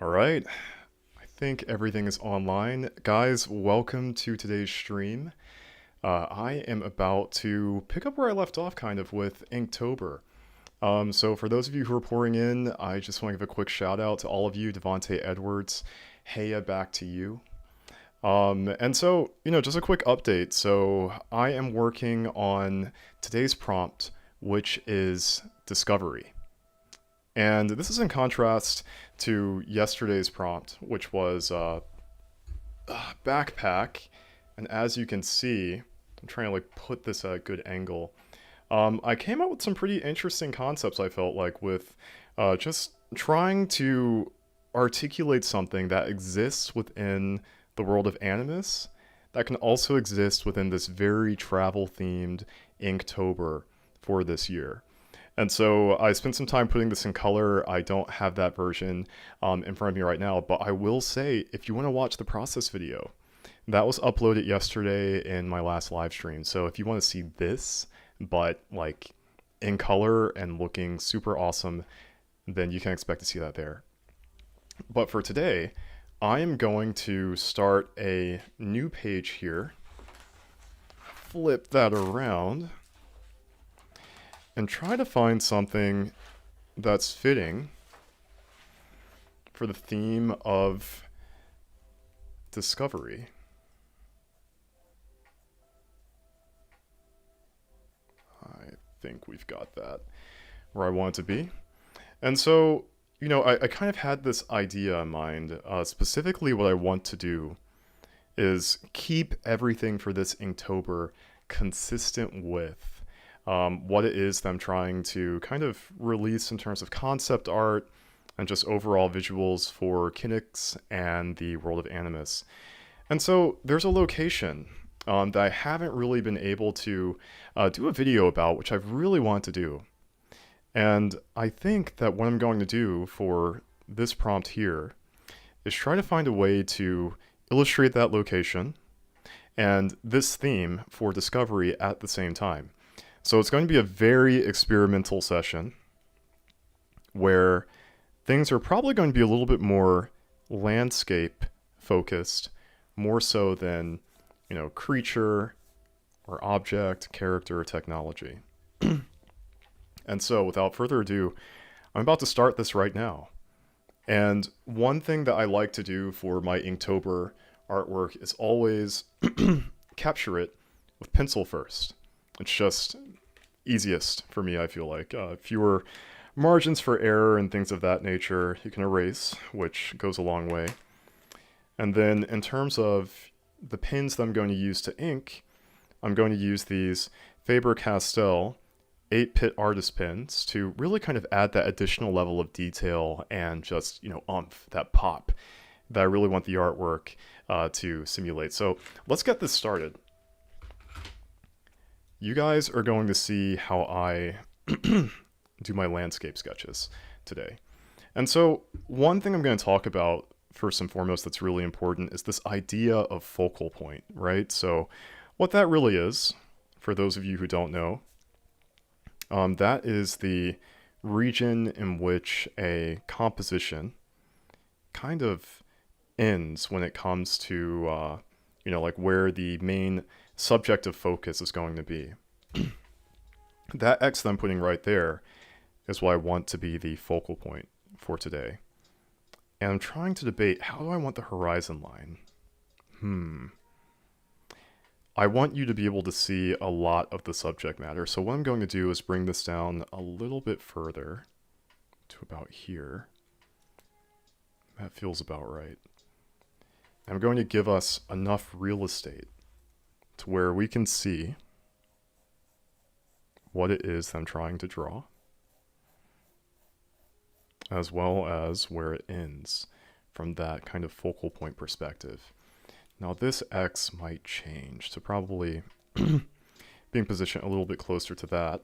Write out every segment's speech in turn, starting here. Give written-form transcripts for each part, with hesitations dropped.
All right, I think everything is online. Guys, welcome to today's stream. I am about to pick up where I left off kind of with Inktober. So for those of you who are pouring in, I just want to give a quick shout out to all of you, Devonte Edwards. Heya back to you. And so, just a quick update. So I am working on today's prompt, which is discovery. And this is in contrast to yesterday's prompt, which was backpack. And as you can see, I'm trying to put this at a good angle. I came up with some pretty interesting concepts, I felt like, with just trying to articulate something that exists within the world of Animus that can also exist within this very travel themed Inktober for this year. And so I spent some time putting this in color. I don't have that version in front of me right now, but I will say, if you want to watch the process video, that was uploaded yesterday in my last live stream. So if you want to see this, but in color and looking super awesome, then you can expect to see that there. But for today, I am going to start a new page here, flip that around, and try to find something that's fitting for the theme of discovery. I think we've got that where I want it to be. And so, I kind of had this idea in mind. Specifically, what I want to do is keep everything for this Inktober consistent with what it is that I'm trying to kind of release in terms of concept art and just overall visuals for Kinix and the world of Animus. And so there's a location that I haven't really been able to do a video about, which I've really wanted to do. And I think that what I'm going to do for this prompt here is try to find a way to illustrate that location and this theme for discovery at the same time. So it's going to be a very experimental session where things are probably going to be a little bit more landscape focused, more so than, creature or object, character, or technology. And so without further ado, I'm about to start this right now. And one thing that I like to do for my Inktober artwork is always capture it with pencil first. It's just easiest for me, I feel like. Fewer margins for error and things of that nature you can erase, which goes a long way. And then in terms of the pens that I'm going to use to ink, I'm going to use these Faber-Castell 8-pit artist pens to really kind of add that additional level of detail and just, oomph, that pop that I really want the artwork to simulate. So let's get this started. You guys are going to see how I do my landscape sketches today. And so one thing I'm going to talk about first and foremost that's really important is this idea of focal point, right? So what that really is, for those of you who don't know, that is the region in which a composition kind of ends when it comes to, where the main subject of focus is going to be. That X that I'm putting right there is what I want to be the focal point for today. And I'm trying to debate, how do I want the horizon line? I want you to be able to see a lot of the subject matter. So what I'm going to do is bring this down a little bit further to about here. That feels about right. I'm going to give us enough real estate to where we can see what it is that I'm trying to draw, as well as where it ends from that kind of focal point perspective. Now this X might change to probably being positioned a little bit closer to that.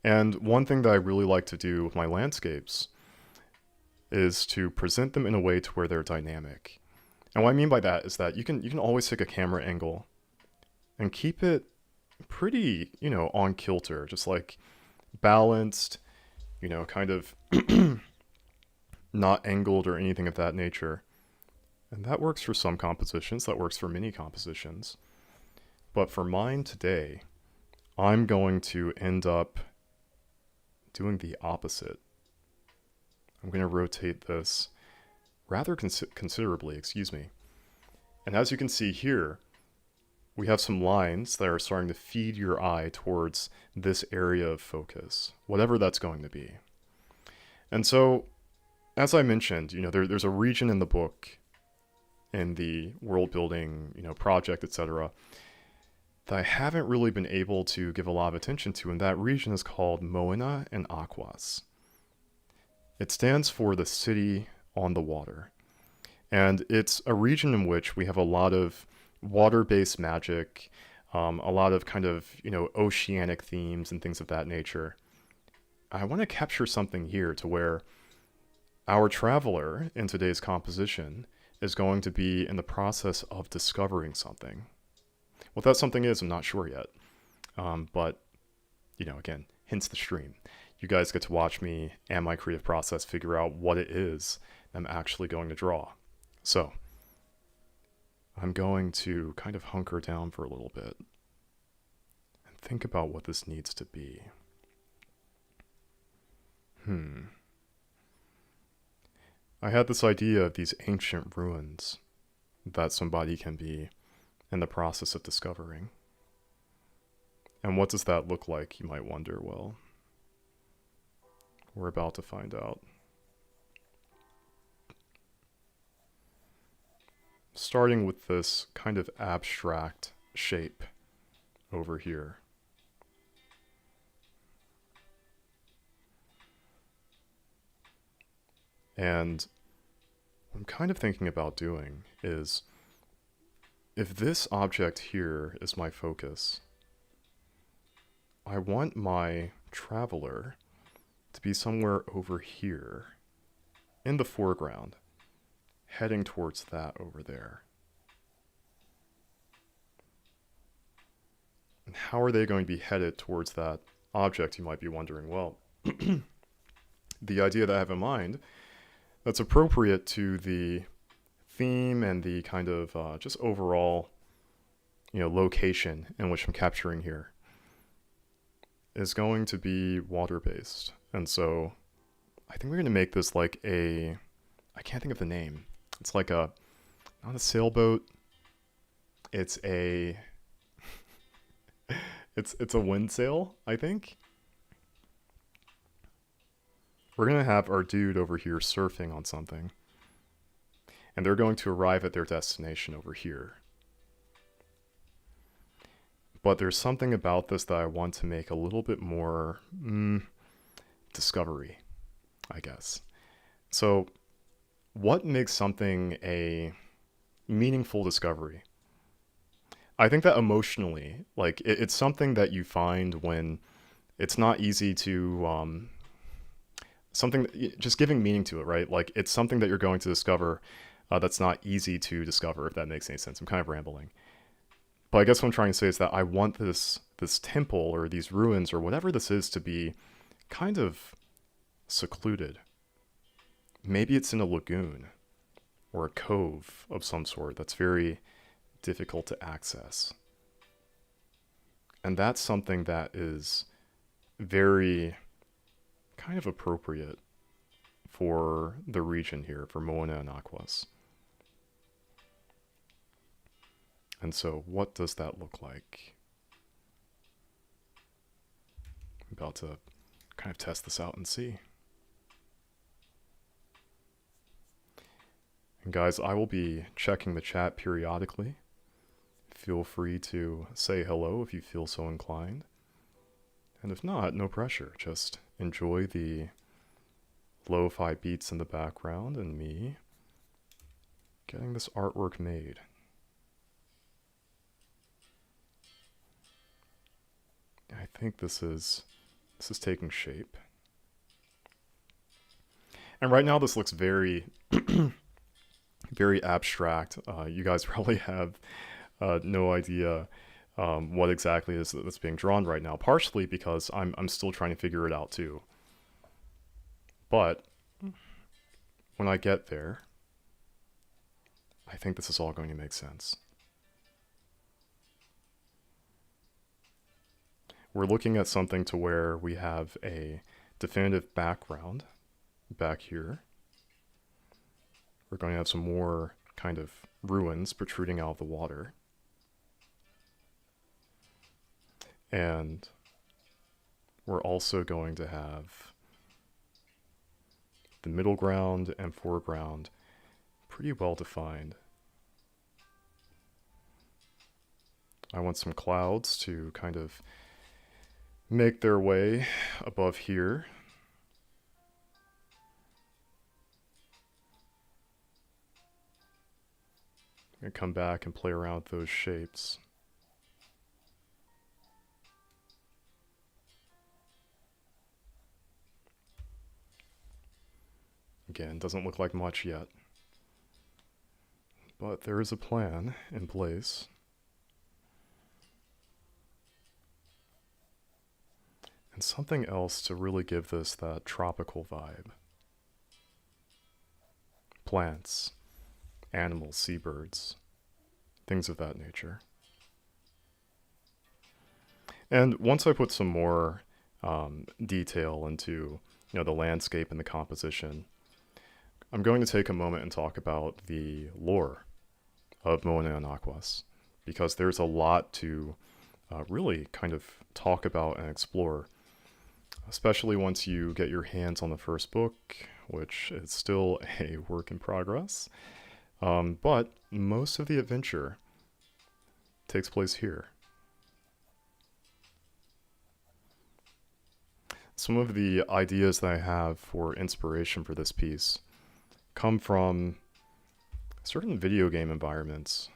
And one thing that I really like to do with my landscapes is to present them in a way to where they're dynamic. And what I mean by that is that you can always take a camera angle and keep it pretty, on kilter, just balanced, kind of not angled or anything of that nature. And that works for some compositions, that works for many compositions. But for mine today, I'm going to end up doing the opposite. I'm going to rotate this rather considerably, excuse me. And as you can see here, we have some lines that are starting to feed your eye towards this area of focus, whatever that's going to be. And so, as I mentioned, there's a region in the book, in the world building, project, etc., that I haven't really been able to give a lot of attention to, and that region is called Moena and Aquas. It stands for the city on the water. And it's a region in which we have a lot of water-based magic, a lot of kind of, oceanic themes and things of that nature. I want to capture something here to where our traveler in today's composition is going to be in the process of discovering something. What that something is, I'm not sure yet. But, again, hence the stream. You guys get to watch me and my creative process figure out what it is I'm actually going to draw. So, I'm going to kind of hunker down for a little bit and think about what this needs to be. I had this idea of these ancient ruins that somebody can be in the process of discovering. And what does that look like, you might wonder? Well, we're about to find out. Starting with this kind of abstract shape over here. And what I'm kind of thinking about doing is, if this object here is my focus, I want my traveler to be somewhere over here in the foreground, heading towards that over there. And how are they going to be headed towards that object, you might be wondering? Well, the idea that I have in mind that's appropriate to the theme and the kind of just overall, location in which I'm capturing here is going to be water-based. And so I think we're going to make this like I can't think of the name. It's like not a sailboat. It's a it's a wind sail, I think. We're going to have our dude over here surfing on something. And they're going to arrive at their destination over here. But there's something about this that I want to make a little bit more discovery, I guess. So, what makes something a meaningful discovery? I think that emotionally, like, it's something that you find when it's not easy to, just giving meaning to it, right? Like, it's something that you're going to discover that's not easy to discover, if that makes any sense. I'm kind of rambling. But I guess what I'm trying to say is that I want this temple or these ruins or whatever this is to be kind of secluded. Maybe it's in a lagoon or a cove of some sort that's very difficult to access. And that's something that is very kind of appropriate for the region here, for Moena and Aquas. And so, what does that look like? I'm about to kind of test this out and see. And guys, I will be checking the chat periodically. Feel free to say hello if you feel so inclined. And if not, no pressure. Just enjoy the lo-fi beats in the background and me getting this artwork made. I think this is taking shape. And right now this looks very, very abstract. You guys probably have no idea what exactly is that's being drawn right now, partially because I'm still trying to figure it out too. But when I get there, I think this is all going to make sense. We're looking at something to where we have a definitive background back here. We're going to have some more kind of ruins protruding out of the water. And we're also going to have the middle ground and foreground pretty well defined. I want some clouds to kind of make their way above here. And come back and play around with those shapes. Again, doesn't look like much yet. But there is a plan in place. And something else to really give this that tropical vibe. Plants, animals, seabirds, things of that nature. And once I put some more detail into the landscape and the composition, I'm going to take a moment and talk about the lore of Moana and Aquas, because there's a lot to really kind of talk about and explore, especially once you get your hands on the first book, which is still a work in progress. But most of the adventure takes place here. Some of the ideas that I have for inspiration for this piece come from certain video game environments,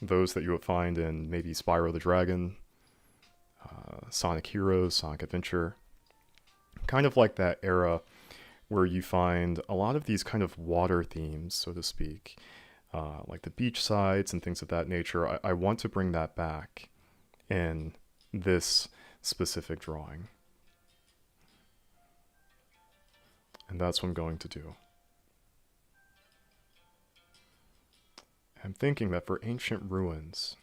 those that you would find in maybe Spyro the Dragon, Sonic Heroes, Sonic Adventure, kind of like that era where you find a lot of these kind of water themes, so to speak, like the beach sides and things of that nature. I want to bring that back in this specific drawing. And that's what I'm going to do. I'm thinking that for ancient ruins,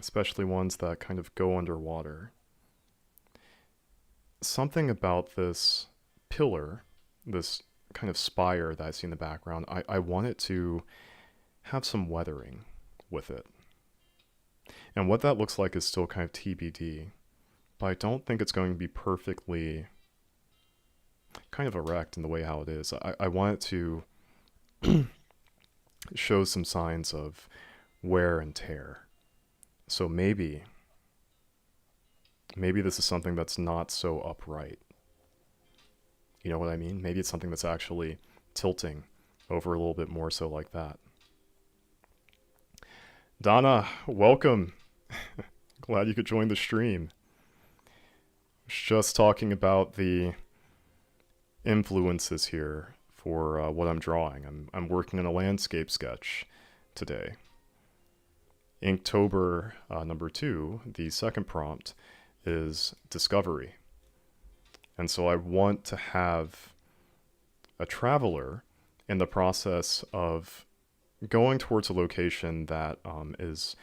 especially ones that kind of go underwater, something about this pillar, this kind of spire that I see in the background, I want it to have some weathering with it. And what that looks like is still kind of TBD, but I don't think it's going to be perfectly kind of erect in the way how it is. I want it to show some signs of wear and tear. So maybe this is something that's not so upright. You know what I mean? Maybe it's something that's actually tilting over a little bit more so like that. Donna, welcome. Glad you could join the stream. Just talking about the influences here for what I'm drawing. I'm working on a landscape sketch today. Inktober number 2, the second prompt, is discovery. And so I want to have a traveler in the process of going towards a location that is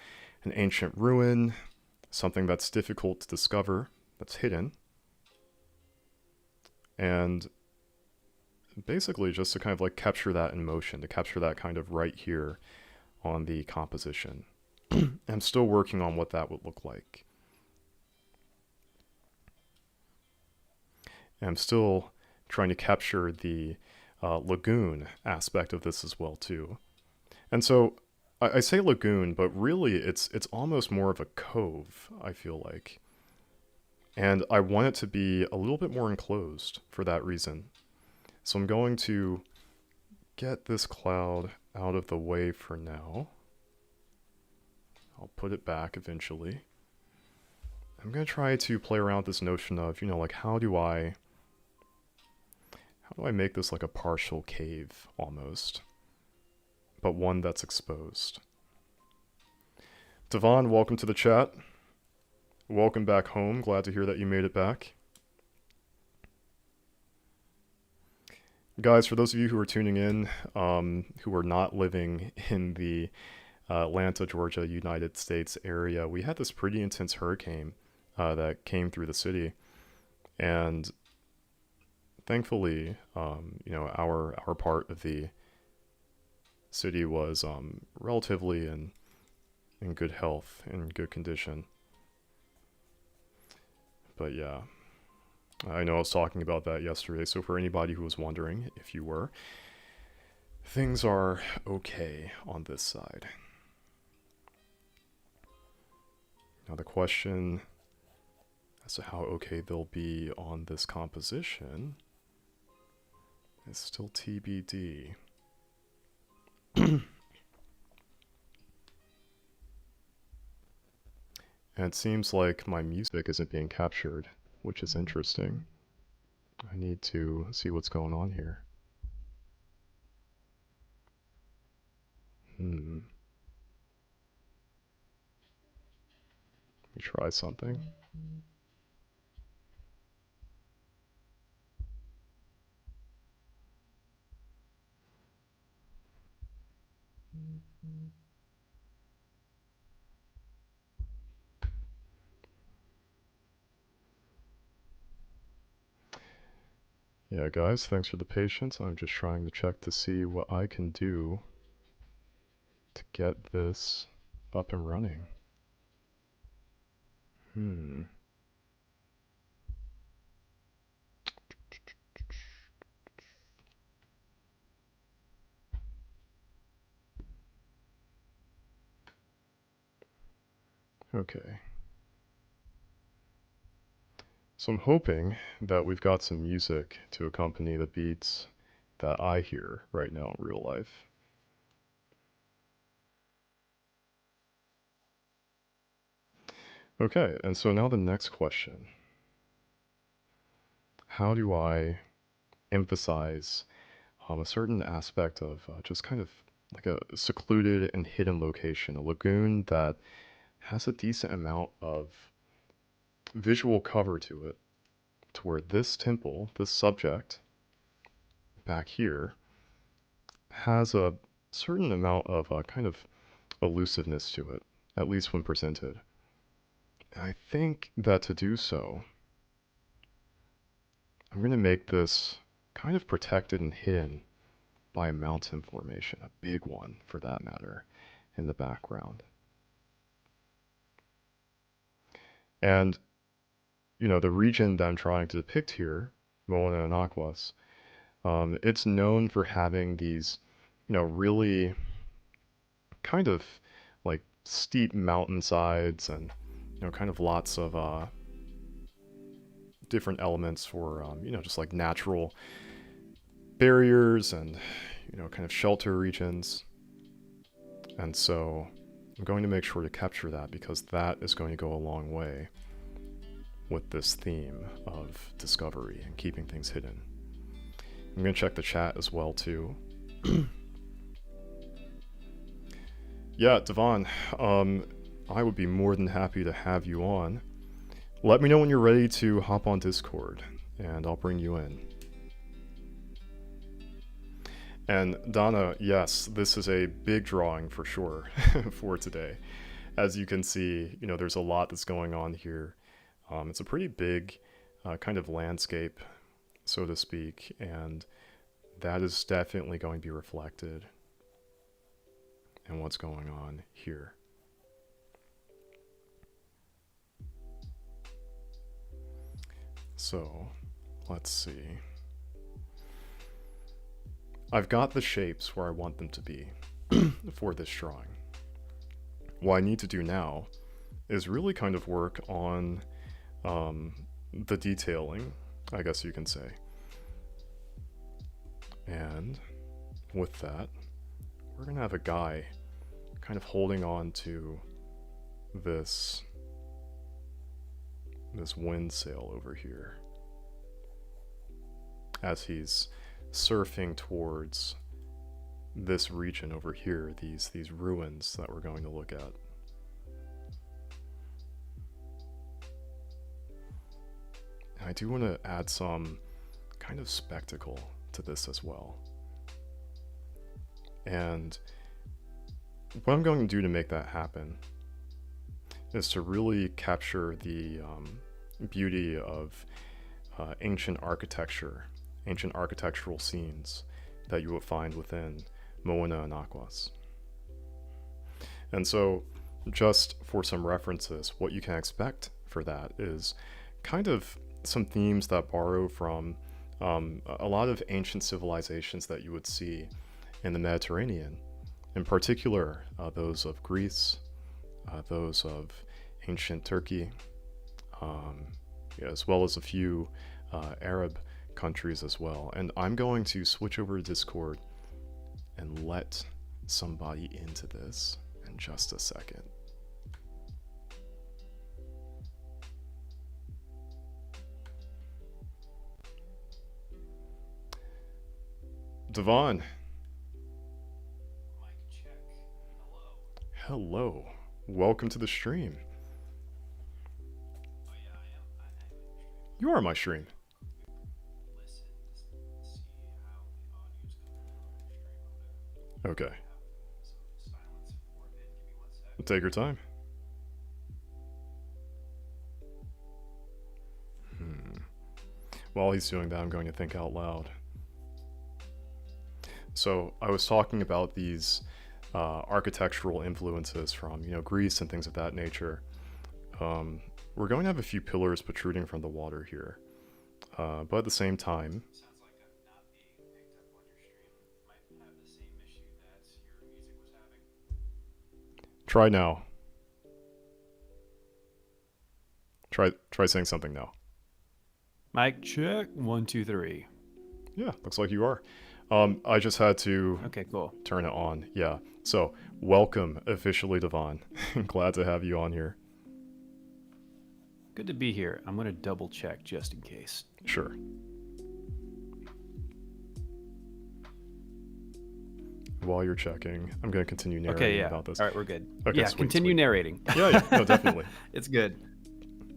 an ancient ruin, something that's difficult to discover, that's hidden, and basically just to kind of like capture that in motion, to capture that kind of right here on the composition. I'm still working on what that would look like. And I'm still trying to capture the lagoon aspect of this as well too. And so I say lagoon, but really it's almost more of a cove, I feel like. And I want it to be a little bit more enclosed for that reason. So I'm going to get this cloud out of the way for now. I'll put it back eventually. I'm going to try to play around with this notion of, like how do I make this like a partial cave almost, but one that's exposed. Devon, welcome to the chat. Welcome back home. Glad to hear that you made it back. Guys, for those of you who are tuning in, who are not living in the Atlanta, Georgia, United States area, we had this pretty intense hurricane that came through the city, and thankfully, our part of the city was relatively in good health, in good condition. But yeah, I know I was talking about that yesterday, so for anybody who was wondering, if you were, things are okay on this side. Now the question as to how okay they'll be on this composition is still TBD. And it seems like my music isn't being captured, which is interesting. I need to see what's going on here. Let me try something. Yeah, guys, thanks for the patience. I'm just trying to check to see what I can do to get this up and running. Okay. So I'm hoping that we've got some music to accompany the beats that I hear right now in real life. Okay, and so now the next question. How do I emphasize a certain aspect of just kind of like a secluded and hidden location, a lagoon that has a decent amount of visual cover to it, to where this temple, this subject back here, has a certain amount of kind of elusiveness to it, at least when presented. And I think that to do so, I'm going to make this kind of protected and hidden by a mountain formation, a big one for that matter, in the background. And, the region that I'm trying to depict here, Moana and Aquas, it's known for having these, really kind of like steep mountainsides and, kind of lots of different elements for, just like natural barriers and, kind of shelter regions. And so I'm going to make sure to capture that because that is going to go a long way with this theme of discovery and keeping things hidden. I'm going to check the chat as well too. Yeah, Devon, I would be more than happy to have you on. Let me know when you're ready to hop on Discord, and I'll bring you in. And Donna, yes, this is a big drawing for sure for today. As you can see, there's a lot that's going on here. It's a pretty big kind of landscape, so to speak, and that is definitely going to be reflected in what's going on here. So, let's see. I've got the shapes where I want them to be for this drawing. What I need to do now is really kind of work on the detailing, I guess you can say. And with that, we're gonna have a guy kind of holding on to this wind sail over here as he's surfing towards this region over here, these ruins that we're going to look at. I do want to add some kind of spectacle to this as well. And what I'm going to do to make that happen is to really capture the beauty of ancient architecture, ancient architectural scenes that you would find within Moana and Aquas. And so, just for some references, what you can expect for that is kind of some themes that borrow from a lot of ancient civilizations that you would see in the Mediterranean, in particular those of Greece, those of ancient Turkey, as well as a few Arab countries as well. And I'm going to switch over to Discord and let somebody into this in just a second. Devon. Mic check. Hello. Hello. Welcome to the stream. Oh yeah, I am in the stream. You are my stream. Listen to see how the audio's coming through on your stream. I'm Okay. gonna have some silence for a bit. Give me 1 sec. Take your time. While he's doing that, I'm going to think out loud. So I was talking about these architectural influences from, Greece and things of that nature. We're going to have a few pillars protruding from the water here, but at the same time, Sounds like I'm not being picked up on your stream. Might have the same issue that your music was having. try now. Try saying something now. Mic check. 1, 2, 3. Yeah, looks like you are. I just had to Okay, cool. turn it on. Yeah. So welcome officially, Devon. Glad to have you on here. Good to be here. I'm gonna double check just in case. Sure. While you're checking, I'm going to continue narrating Okay, yeah. about this. All right, we're good. Okay, Yeah, sweet, continue sweet. narrating. Yeah, no, definitely. It's good.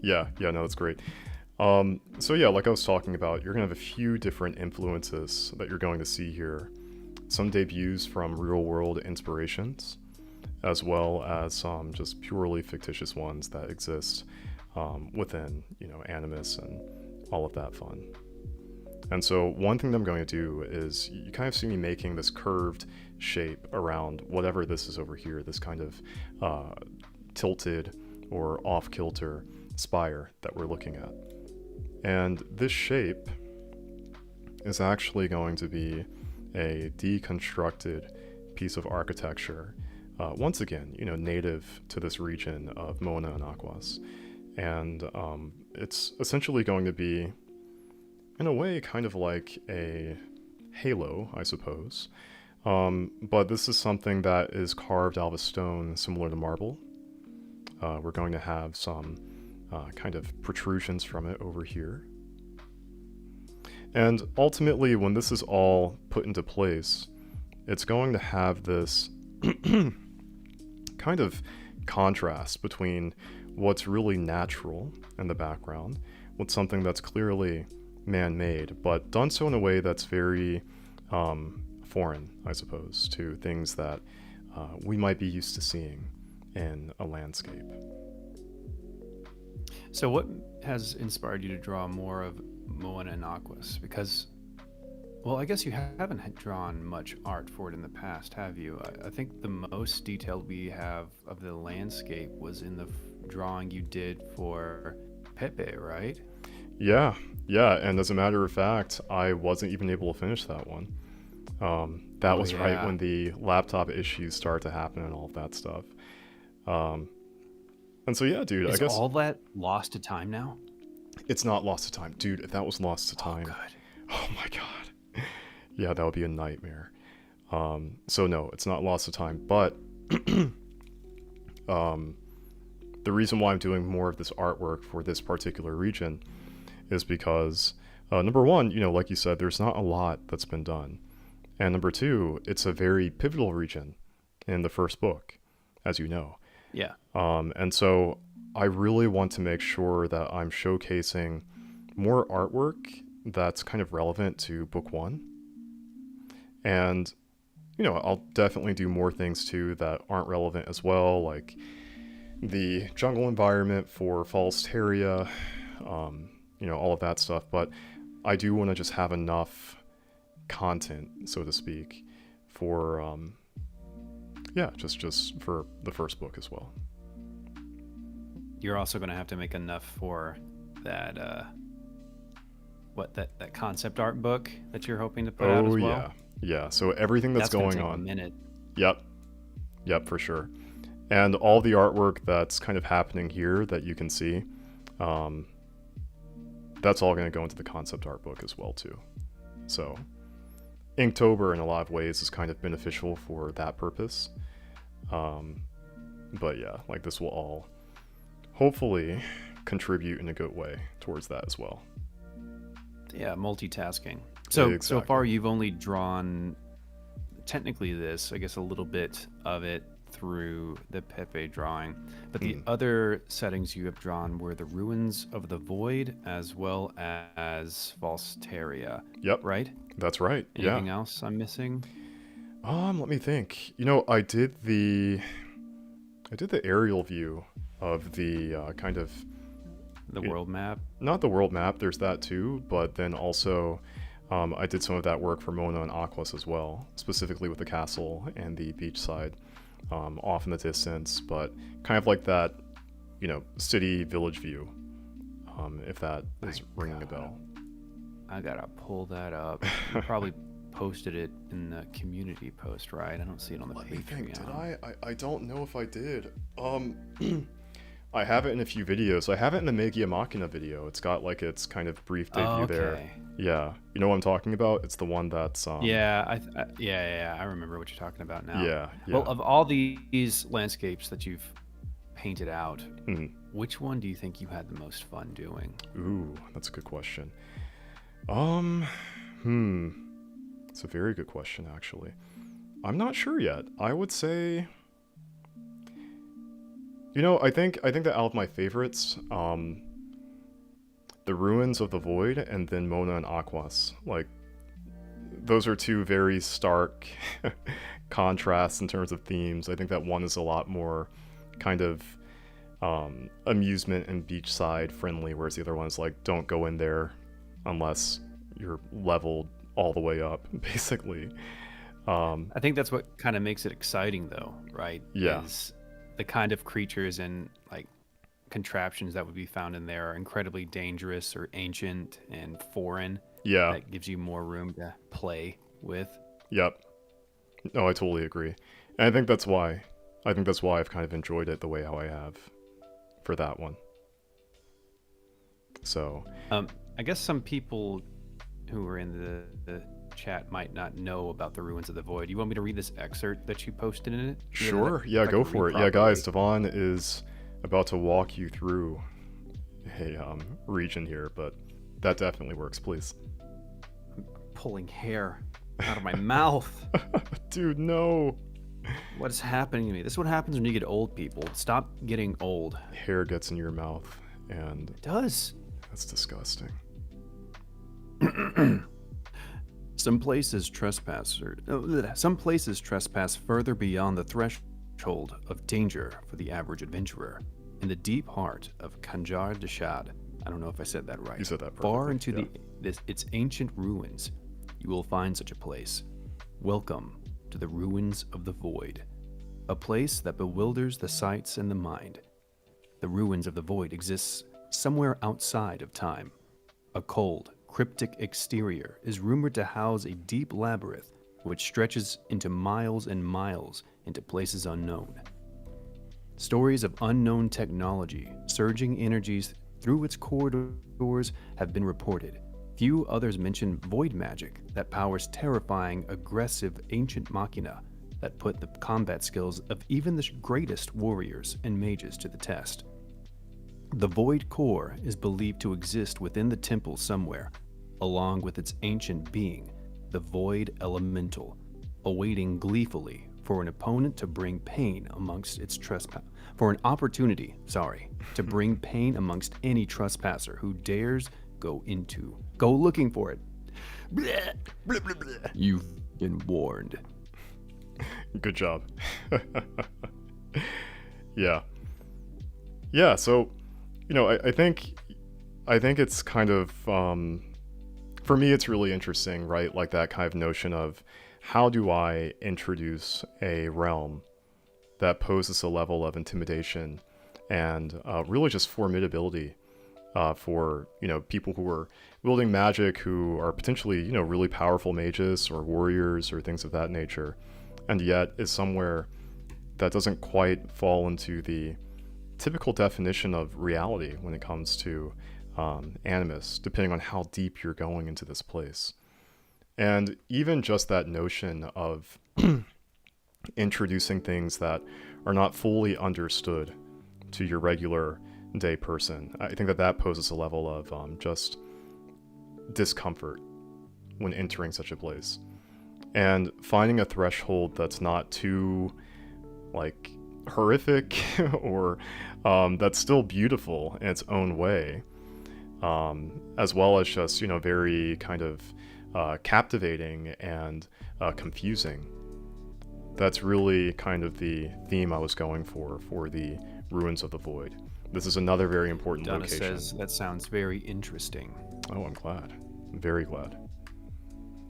Yeah, no, that's great. So yeah, like I was talking about, you're gonna have a few different influences that you're going to see here. Some debuts from real-world inspirations, as well as some just purely fictitious ones that exist within, Animus and all of that fun. And so one thing that I'm going to do is you kind of see me making this curved shape around whatever this is over here, this kind of tilted or off-kilter spire that we're looking at. And this shape is actually going to be a deconstructed piece of architecture, once again, native to this region of Moana and Aquas. And it's essentially going to be, in a way, kind of like a halo, I suppose. But this is something that is carved out of a stone similar to marble. We're going to have some kind of protrusions from it over here. And ultimately, when this is all put into place, it's going to have this kind of contrast between what's really natural in the background with something that's clearly man-made, but done so in a way that's very foreign, I suppose, to things that we might be used to seeing in a landscape. So what has inspired you to draw more of Moana and Aquas? Because, well, I guess you haven't drawn much art for it in the past, have you? I think the most detailed we have of the landscape was in the drawing you did for Pepe, right? Yeah, and as a matter of fact, I wasn't even able to finish that one. That was right when the laptop issues started to happen and all of that stuff. And so yeah, dude, Is I guess all that lost to time now? it's not lost to time. Dude, if that was lost to time, oh my god. Yeah, that would be a nightmare. So no, it's not lost to time, but the reason why I'm doing more of this artwork for this particular region is because number one, like you said, there's not a lot that's been done. And number two, it's a very pivotal region in the first book, as you know. Yeah. And so I really want to make sure that I'm showcasing more artwork that's kind of relevant to book one, And, I'll definitely do more things too that aren't relevant as well, like the jungle environment for False Teria, all of that stuff. But I do want to just have enough content, so to speak, for just for the first book as well. You're also going to have to make enough for that that concept art book that you're hoping to put out as Oh well. yeah. So everything that's gonna going take on. a minute. Yep, for sure. And all the artwork that's kind of happening here that you can see, that's all going to go into the concept art book as well too. So Inktober in a lot of ways is kind of beneficial for that purpose. But yeah, like this will all hopefully contribute in a good way towards that as well. Yeah, multitasking. So Exactly. far you've only drawn technically this, I guess, a little bit of it through the Pepe drawing, but the other settings you have drawn were the ruins of the void as well as False Teria. Yep. Right? That's right. Anything else I'm missing? Let me think. I did the aerial view of the kind of The world map? not the world map. There's that too, but then also I did some of that work for Mona and Aquas as well, specifically with the castle and the beach side off in the distance, but kind of like that, city village view, if that is ringing a bell. I gotta pull that up. You probably posted it in the community post, right? I don't see it on the Let me think. Did Patreon. I don't know if I did. I have it in a few videos. I have it in the Magia Machina video. It's got like its kind of brief debut there. Okay. Yeah, you know what I'm talking about? It's the one that's Yeah, I remember what you're talking about now. Yeah. Well, of all these landscapes that you've painted out, Mhm. which one do you think you had the most fun doing? Ooh, that's a good question. It's a very good question, actually. I'm not sure yet. I would say, I think that out of my favorites, the Ruins of the Void and then Mona and Aquas, like, those are two very stark contrasts in terms of themes. I think that one is a lot more kind of amusement and beachside friendly, whereas the other one is like, don't go in there unless you're leveled all the way up, basically. I think that's what kind of makes it exciting, though, right? Yeah. Is the kind of creatures and like contraptions that would be found in there are incredibly dangerous or ancient and foreign. Yeah. That gives you more room to play with. Yep. No, I totally agree. And I think that's why I've kind of enjoyed it the way how I have for that one. So, I guess some people who are in the chat might not know about the Ruins of the Void. You want me to read this excerpt that you posted in it? sure. Yeah, go for it. Yeah, guys, Devon is about to walk you through a region here, but that definitely works, please. Pulling hair out of my mouth. Dude, no. What is happening to me? This is what happens when you get old, people. Stop getting old. Hair gets in your mouth, and It does. that's disgusting. Some places trespass further beyond the threshold of danger for the average adventurer. In the deep heart of Kanjar Deshad, I don't know if I said that right. You said that Far perfectly, into its ancient ruins, you will find such a place. Welcome to the Ruins of the Void, a place that bewilders the sights and the mind. The Ruins of the Void exists somewhere outside of time. A cold, cryptic exterior is rumored to house a deep labyrinth which stretches into miles and miles into places unknown. Stories of unknown technology, surging energies through its corridors have been reported. Few others mention void magic that powers terrifying, aggressive ancient machina that put the combat skills of even the greatest warriors and mages to the test. The void core is believed to exist within the temple somewhere, along with its ancient being, the void elemental, awaiting gleefully for an opponent to bring pain amongst its to bring pain amongst any trespasser who dares go looking for it. Bleh, bleh, bleh, bleh. You Been warned. Good job. Yeah. Yeah, so, I think it's kind of for me it's really interesting, right? Like that kind of notion of how do I introduce a realm that poses a level of intimidation and really just formidability for people who are wielding magic, who are potentially really powerful mages or warriors or things of that nature, and yet is somewhere that doesn't quite fall into the typical definition of reality when it comes to animus, depending on how deep you're going into this place. And even just that notion of introducing things that are not fully understood to your regular day person, I think that that poses a level of just discomfort when entering such a place. And finding a threshold that's not too, like, horrific or that's still beautiful in its own way, as well as just, very kind of captivating and confusing. That's really kind of the theme I was going for the Ruins of the Void. This is another very important Donna location. says that sounds very interesting. Oh, I'm glad. I'm very glad.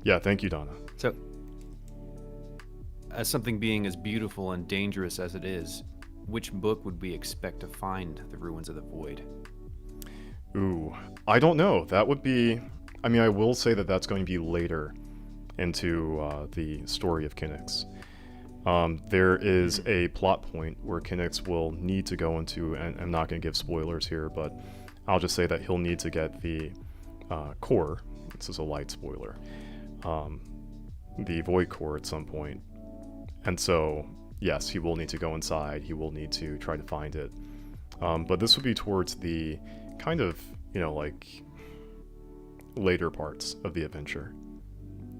Yeah, thank you, Donna. So, as something being as beautiful and dangerous as it is, which book would we expect to find the Ruins of the Void? Ooh, I don't know. That would be. I mean, I will say that that's going to be later into the story of Kinix. There is a plot point where Kinix will need to go into, and I'm not going to give spoilers here, but I'll just say that he'll need to get the core. This is a light spoiler. The Void Core at some point. And so, yes, he will need to go inside. He will need to try to find it. But this would be towards the kind of, later parts of the adventure.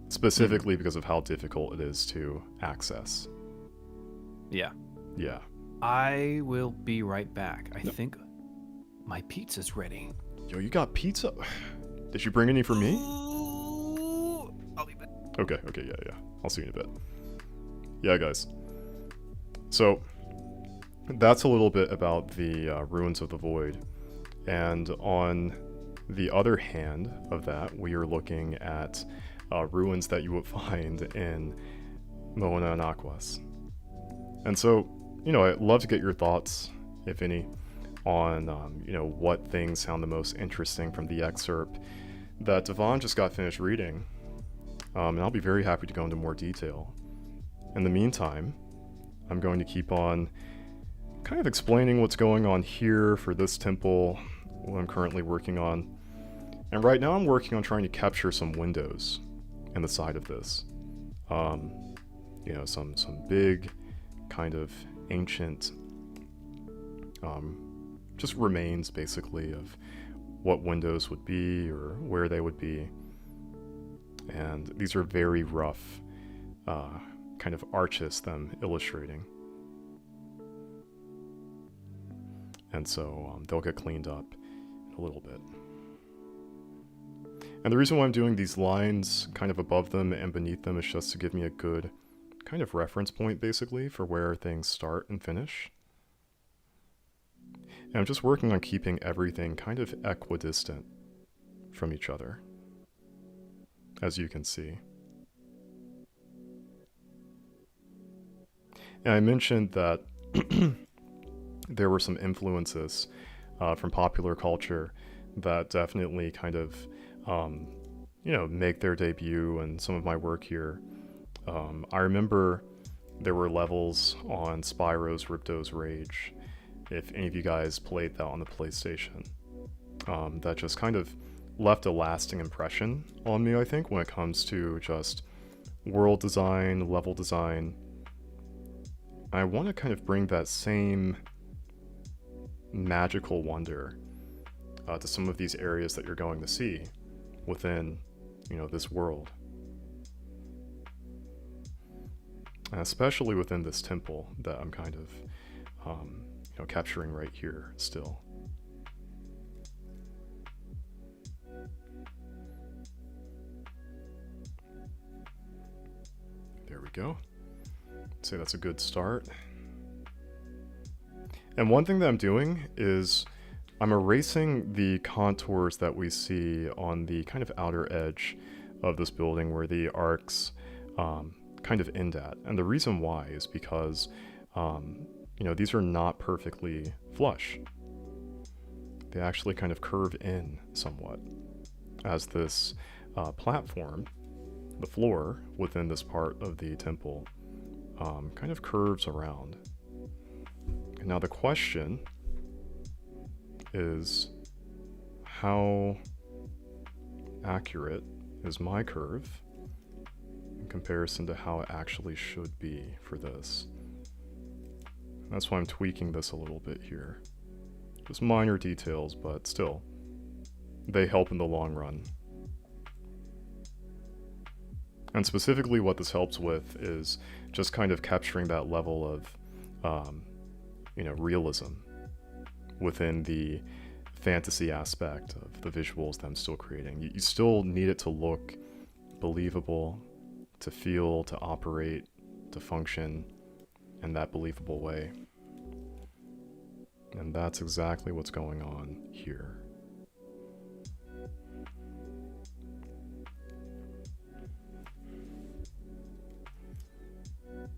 Specifically because of how difficult it is to access. Yeah. Yeah. I will be right back. I think my pizza's ready. Yo, you got pizza? Did you bring any for me? Ooh, I'll be back. Okay, yeah. I'll see you in a bit. Yeah, guys. So, that's a little bit about the Ruins of the Void. And on the other hand of that, we are looking at ruins that you would find in Moana and Aquas. And so, I'd love to get your thoughts, if any, on, what things sound the most interesting from the excerpt that Devon just got finished reading. And I'll be very happy to go into more detail. In the meantime, I'm going to keep on kind of explaining what's going on here for this temple, what I'm currently working on. And right now I'm working on trying to capture some windows in the side of this. Some big kind of ancient just remains basically of what windows would be or where they would be. And these are very rough kind of arches them illustrating. And so they'll get cleaned up in a little bit. And the reason why I'm doing these lines kind of above them and beneath them is just to give me a good kind of reference point, basically, for where things start and finish. And I'm just working on keeping everything kind of equidistant from each other, as you can see. And I mentioned that there were some influences from popular culture that definitely kind of, make their debut in some of my work here. I remember there were levels on Spyro's Ripto's Rage, if any of you guys played that on the PlayStation, that just kind of left a lasting impression on me, I think, when it comes to just world design, level design. I want to kind of bring that same magical wonder to some of these areas that you're going to see within, this world. And especially within this temple that I'm kind of, capturing right here still. go. I'd say that's a good start. And one thing that I'm doing is I'm erasing the contours that we see on the kind of outer edge of this building where the arcs kind of end at. And the reason why is because, these are not perfectly flush. They actually kind of curve in somewhat as this platform, the floor within this part of the temple, kind of curves around. And now the question is, how accurate is my curve in comparison to how it actually should be for this? That's why I'm tweaking this a little bit here. Just minor details, but still, they help in the long run. And specifically what this helps with is just kind of capturing that level of, realism within the fantasy aspect of the visuals that I'm still creating. You still need it to look believable, to feel, to operate, to function in that believable way. And that's exactly what's going on here. I'm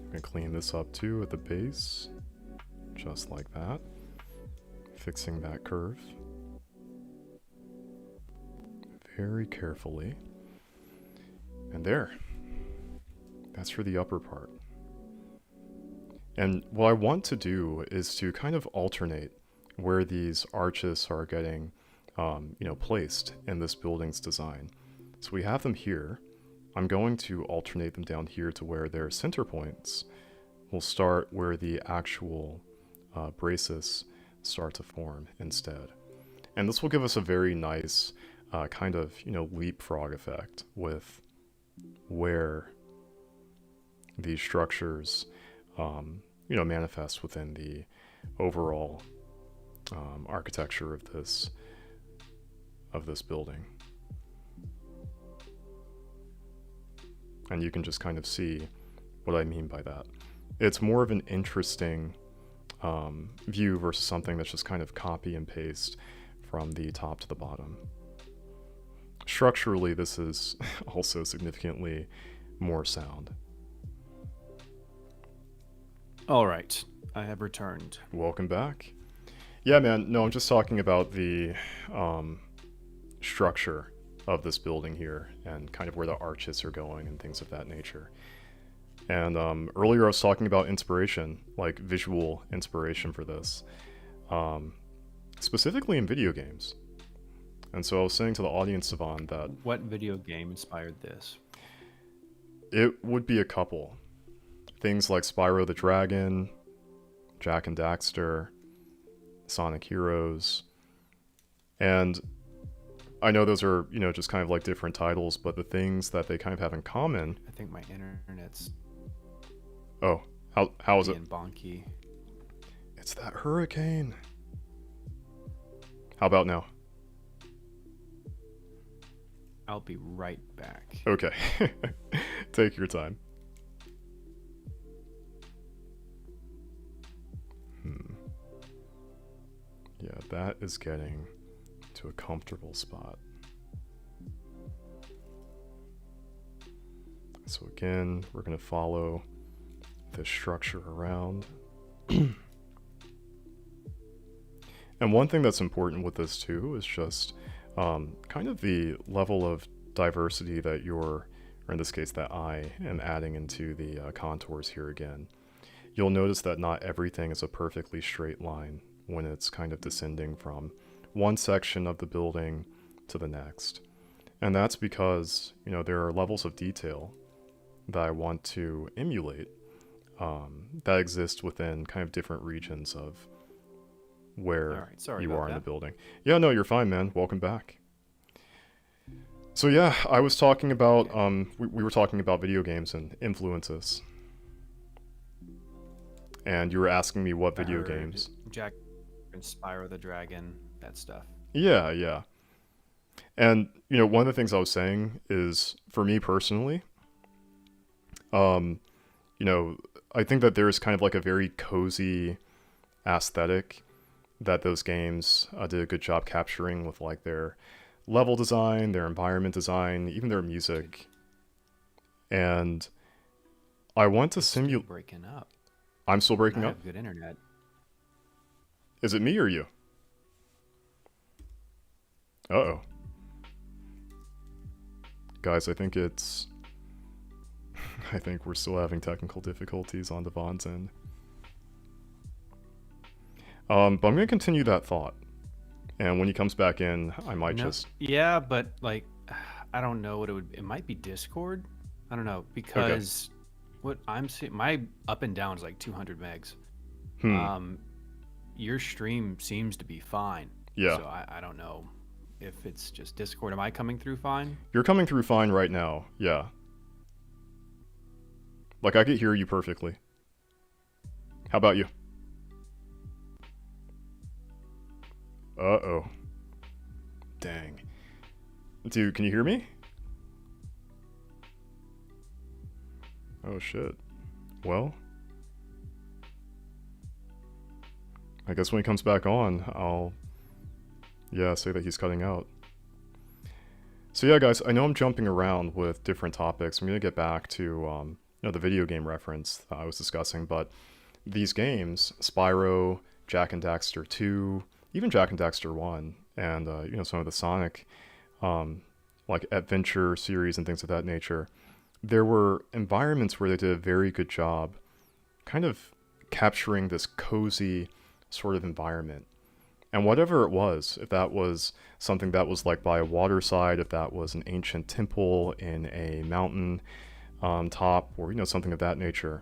gonna clean this up too at the base, just like that. Fixing that curve very carefully. And there. That's for the upper part. And what I want to do is to kind of alternate where these arches are getting, placed in this building's design. So we have them here. I'm going to alternate them down here to where their center points will start where the actual braces start to form instead. And this will give us a very nice kind of, leapfrog effect with where these structures manifest within the overall architecture of this building. And you can just kind of see what I mean by that. It's more of an interesting view versus something that's just kind of copy and paste from the top to the bottom. Structurally, this is also significantly more sound. All right, I have returned. Welcome back. Yeah, man, no, I'm just talking about the structure of this building here and kind of where the arches are going and things of that nature. And earlier I was talking about inspiration, like visual inspiration for this, specifically in video games. And so I was saying to the audience, Savon, that What video game inspired this? it would be a couple. Things like Spyro the Dragon, Jak and Daxter, Sonic Heroes. And I know those are, just kind of like different titles, but the things that they kind of have in common. I think my internet's Oh, how is it? being bonky. It's that hurricane. How about now? I'll be right back. Okay. Take your time. Yeah, that is getting to a comfortable spot. So again, we're going to follow this structure around. And one thing that's important with this too is just kind of the level of diversity that you're, or in this case that I am adding into the contours here again. You'll notice that not everything is a perfectly straight line when it's kind of descending from one section of the building to the next. And that's because, there are levels of detail that I want to emulate that exist within kind of different regions of where you are in the building. Yeah, no, you're fine, man. Welcome back. So yeah, I was talking about, we were talking about video games and influences. And you were asking me what video games. Jak and Spyro the Dragon, that stuff. Yeah. And, one of the things I was saying is, for me personally, Um, you know, I think that there's kind of like a very cozy aesthetic that those games did a good job capturing with like their level design, their environment design, even their Dude, music. And I want to it's still simulate. breaking up, I'm still and I breaking up. have good internet. Is it me or you? Uh oh. Guys, I think it's. I think we're still having technical difficulties on Devon's end. But I'm going to continue that thought. And when he comes back in, I might No, just. yeah, but like, I don't know what it would. It might be Discord. I don't know Okay. because what I'm seeing, my up and down is like 200 megs. Hmm. Um, your stream seems to be fine, Yeah. so I don't know if it's just Discord. Am I coming through fine? You're coming through fine right now. Yeah. Like, I could hear you perfectly. How about you? Uh oh. Dang. Dude, can you hear me? Oh shit. Well, I guess when he comes back on, I'll. Yeah, say that he's cutting out. So yeah, guys, I know I'm jumping around with different topics. I'm gonna get back to the video game reference that I was discussing, but these games, Spyro, Jack and Daxter 2, even Jack and Daxter 1, and some of the Sonic like adventure series and things of that nature, there were environments where they did a very good job kind of capturing this cozy sort of environment. And whatever it was, if that was something that was like by a waterside, if that was an ancient temple in a mountain top, or something of that nature,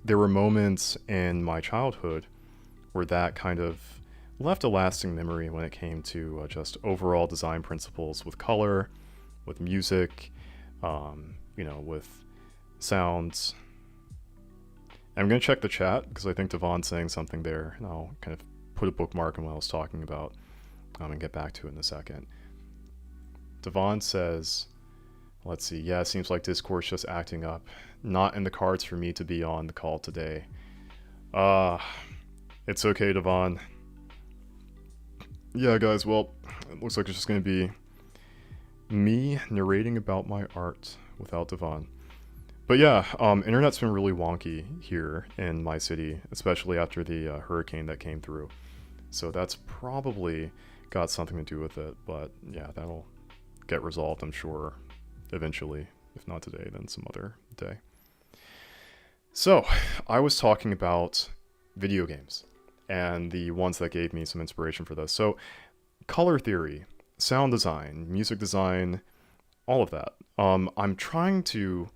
there were moments in my childhood where that kind of left a lasting memory when it came to just overall design principles with color, with music, with sounds. I'm going to check the chat because I think Devon's saying something there, and I'll kind of put a bookmark on what I was talking about and get back to it in a second. Devon says, let's see, yeah, it seems like Discord's just acting up. Not in the cards for me to be on the call today. It's okay, Devon. Yeah, guys, well, it looks like it's just going to be me narrating about my art without Devon. But yeah, internet's been really wonky here in my city, especially after the hurricane that came through. So that's probably got something to do with it. But yeah, that'll get resolved, I'm sure, eventually. If not today, then some other day. So I was talking about video games and the ones that gave me some inspiration for this. So color theory, sound design, music design, all of that. I'm trying to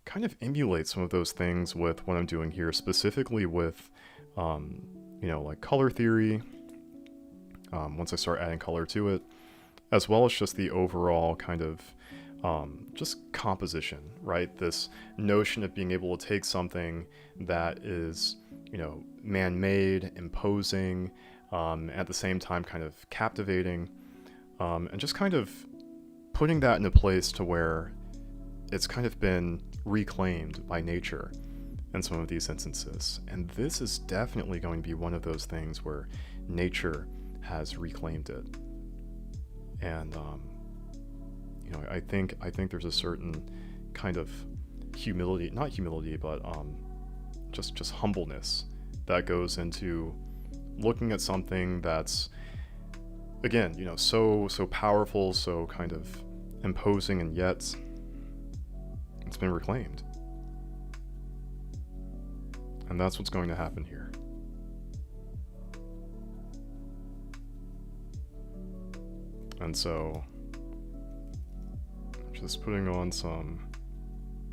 kind of emulate some of those things with what I'm doing here, specifically with, like color theory. Once I start adding color to it, as well as just the overall kind of just composition, right? This notion of being able to take something that is, man-made, imposing, at the same time kind of captivating, and just kind of putting that in a place to where it's kind of been reclaimed by nature in some of these instances. And this is definitely going to be one of those things where nature has reclaimed it. And I think there's a certain kind of humility, not humility, but just humbleness that goes into looking at something that's, again, so powerful, so kind of imposing, and yet it's been reclaimed. And that's what's going to happen here. And so, just putting on some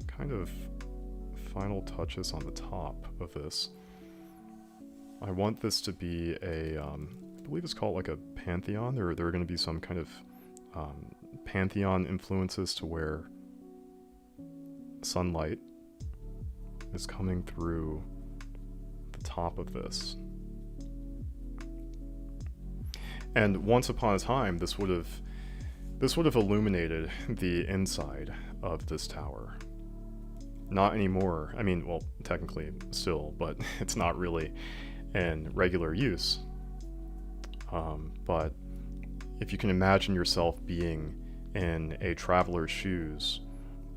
kind of final touches on the top of this. I want this to be I believe it's called like a pantheon. There are going to be some kind of pantheon influences to where sunlight is coming through the top of this. And once upon a time, this would have illuminated the inside of this tower. not anymore. I mean, well, technically still, but it's not really in regular use. But if you can imagine yourself being in a traveler's shoes,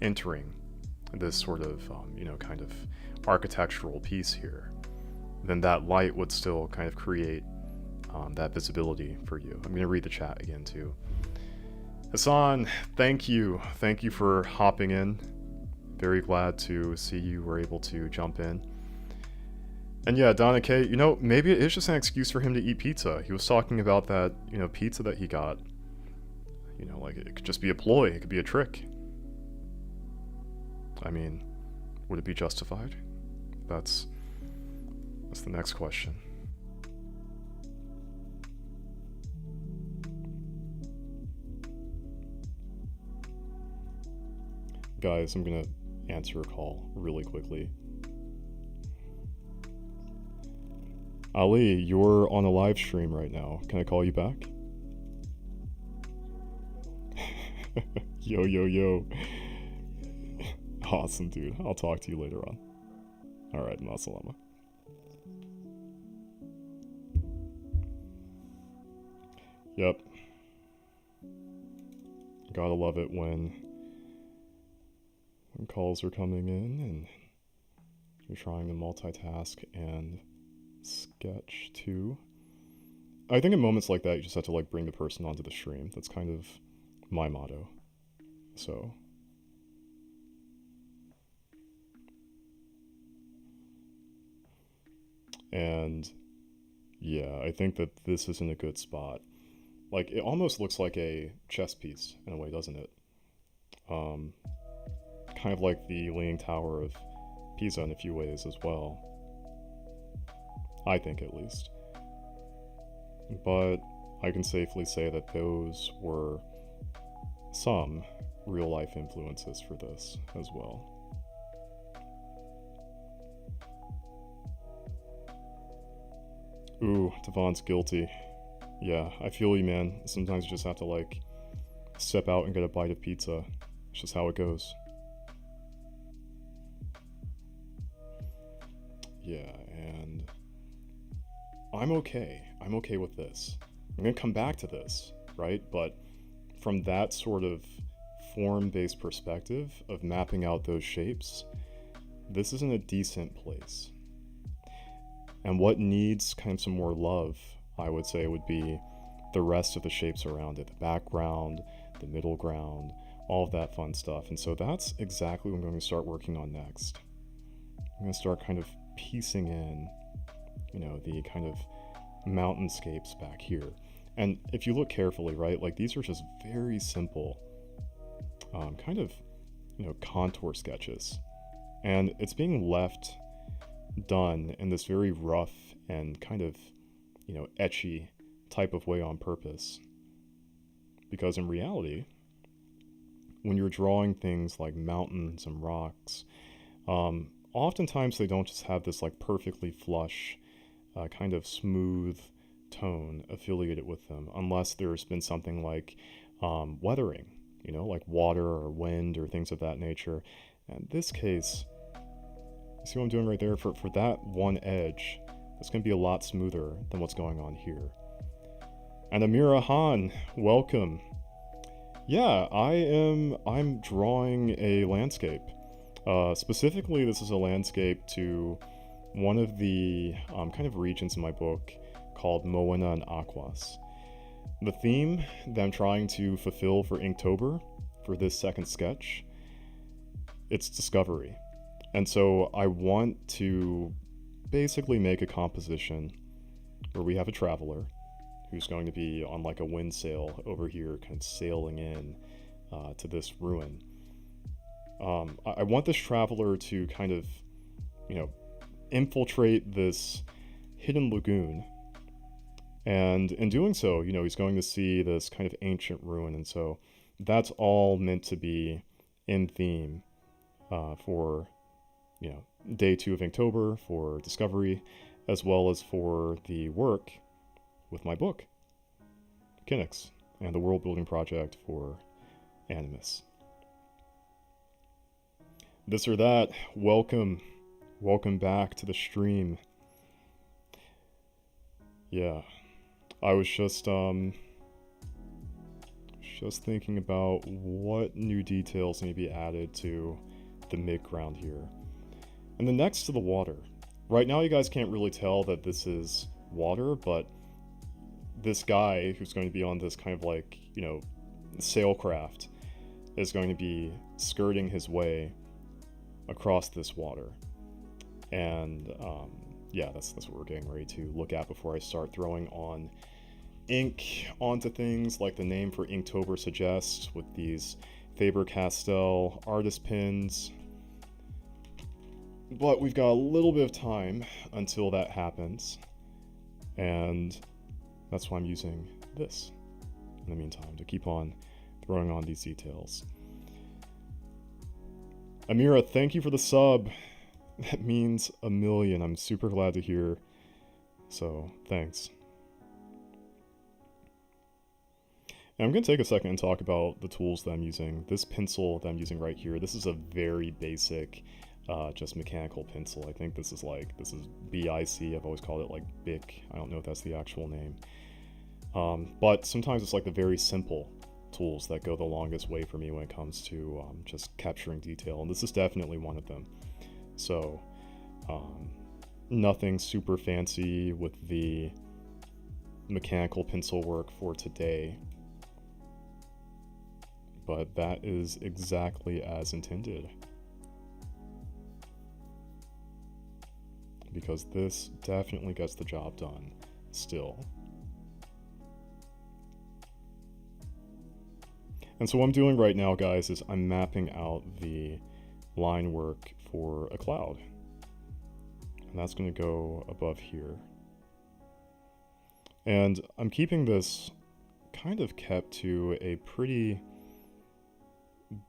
entering this sort of, kind of architectural piece here, then that light would still kind of create that visibility for you. I'm going to read the chat again too. Hassan, thank you. Thank you for hopping in. Very glad to see you were able to jump in. And yeah, Donna K, maybe it is just an excuse for him to eat pizza. He was talking about that, pizza that he got. Like it could just be a ploy, it could be a trick. I mean, would it be justified? That's the next question. Guys, I'm gonna answer a call really quickly. Ali, you're on a live stream right now. Can I call you back? Yo, yo, yo. Awesome, dude. I'll talk to you later on. Alright, masalama. Yep. Gotta love it when calls are coming in and you're trying to multitask and sketch too. I think in moments like that, you just have to like bring the person onto the stream. That's kind of my motto. So. And yeah, I think that this isn't a good spot. Like, it almost looks like a chess piece in a way, doesn't it? Kind of like the Leaning Tower of Pisa in a few ways as well. I think, at least. But I can safely say that those were some real-life influences for this as well. Ooh, Devon's guilty. Yeah, I feel you, man. Sometimes you just have to, like, step out and get a bite of pizza. It's just how it goes. Yeah, and I'm okay. I'm okay with this. I'm gonna come back to this, right? But from that sort of form-based perspective of mapping out those shapes, this is in a decent place. And what needs kind of some more love, I would say, would be the rest of the shapes around it. The background, the middle ground, all of that fun stuff. And so that's exactly what I'm going to start working on next. I'm going to start kind of piecing in, the kind of mountainscapes back here. And if you look carefully, right, like these are just very simple kind of, contour sketches. And it's being left done in this very rough and kind of, etchy type of way on purpose. Because in reality, when you're drawing things like mountains and rocks, oftentimes they don't just have this like perfectly flush, kind of smooth tone affiliated with them, unless there's been something like weathering, like water or wind or things of that nature. In this case, you see what I'm doing right there? For that one edge, it's going to be a lot smoother than what's going on here. And Amira Han, welcome. Yeah, I'm drawing a landscape. Specifically, this is a landscape to one of the kind of regions in my book called Moena and Aquas. The theme that I'm trying to fulfill for Inktober, for this second sketch, it's discovery. And so I want to basically make a composition where we have a traveler who's going to be on like a wind sail over here, kind of sailing in to this ruin. I want this traveler to kind of, infiltrate this hidden lagoon. And in doing so, he's going to see this kind of ancient ruin. And so that's all meant to be in theme for, day 2 of Inktober, for discovery, as well as for the work with my book, Kinix, and the world building project for Animus. This or that, welcome. Welcome back to the stream. Yeah, I was just thinking about what new details need to be added to the mid-ground here. And then next to the water. Right now you guys can't really tell that this is water, but this guy who's going to be on this kind of like, sailcraft is going to be skirting his way across this water. And yeah, that's what we're getting ready to look at before I start throwing on ink onto things like the name for Inktober suggests, with these Faber-Castell artist pins. But we've got a little bit of time until that happens, and that's why I'm using this in the meantime to keep on throwing on these details. Amira, thank you for the sub. That means a million. I'm super glad to hear. So, thanks. And I'm going to take a second and talk about the tools that I'm using. This pencil that I'm using right here, this is a very basic, just mechanical pencil. I think this is BIC. I've always called it like BIC. I don't know if that's the actual name. But sometimes it's like the very simple tools that go the longest way for me when it comes to just capturing detail. And this is definitely one of them. So, nothing super fancy with the mechanical pencil work for today. But that is exactly as intended. Because this definitely gets the job done, still. And so what I'm doing right now, guys, is I'm mapping out the line work for a cloud. And that's going to go above here. And I'm keeping this kind of kept to a pretty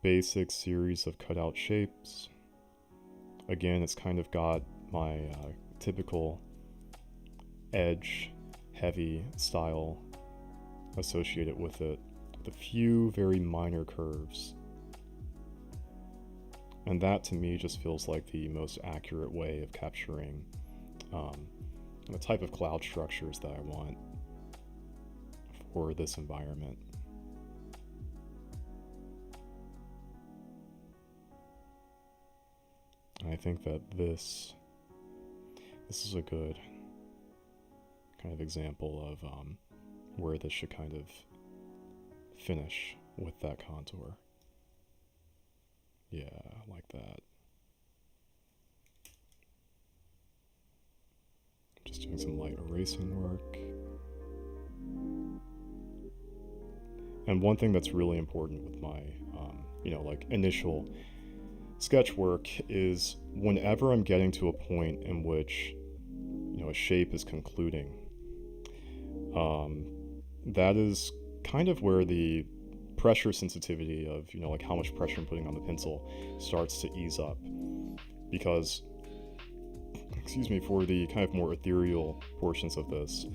basic series of cutout shapes. Again, it's kind of got my typical edge heavy style associated with it, with a few very minor curves. And that to me just feels like the most accurate way of capturing the type of cloud structures that I want for this environment. And I think that this is a good kind of example of where this should kind of finish with that contour. Yeah, like that. Just doing some light erasing work. And one thing that's really important with my, like initial sketch work is whenever I'm getting to a point in which, a shape is concluding, that is kind of where the pressure sensitivity of, like how much pressure I'm putting on the pencil starts to ease up. Because, for the kind of more ethereal portions of this,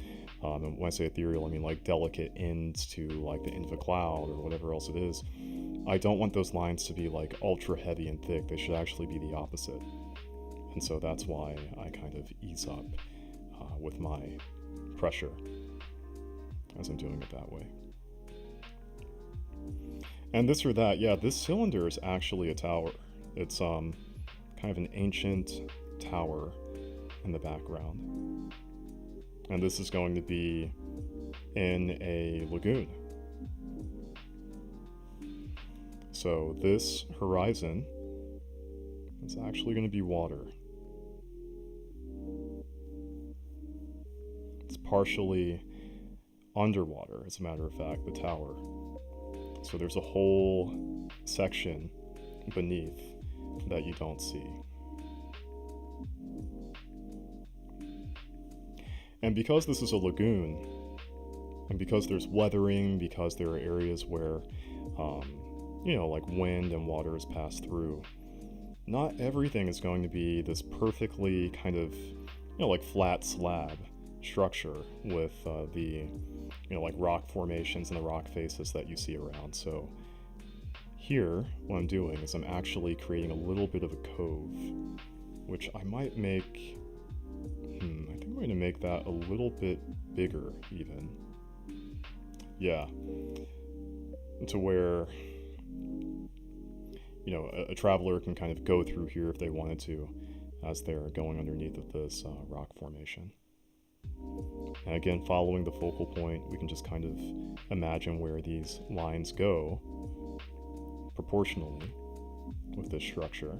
and when I say ethereal, I mean like delicate ends to like the end of a cloud or whatever else it is, I don't want those lines to be like ultra heavy and thick. They should actually be the opposite. And so that's why I kind of ease up with my pressure as I'm doing it that way. And this or that, yeah, this cylinder is actually a tower. It's kind of an ancient tower in the background. And this is going to be in a lagoon. So this horizon is actually going to be water. It's partially underwater, as a matter of fact, the tower. So there's a whole section beneath that you don't see. And because this is a lagoon, and because there's weathering, because there are areas where, like wind and water is passed through, not everything is going to be this perfectly kind of, like flat slab structure with the, like rock formations and the rock faces that you see around. So here, what I'm doing is I'm actually creating a little bit of a cove, which I might make, I think I'm going to make that a little bit bigger even. Yeah, to where, you know, a traveler can kind of go through here if they wanted to as they're going underneath of this rock formation. And again, following the focal point, we can just kind of imagine where these lines go proportionally with this structure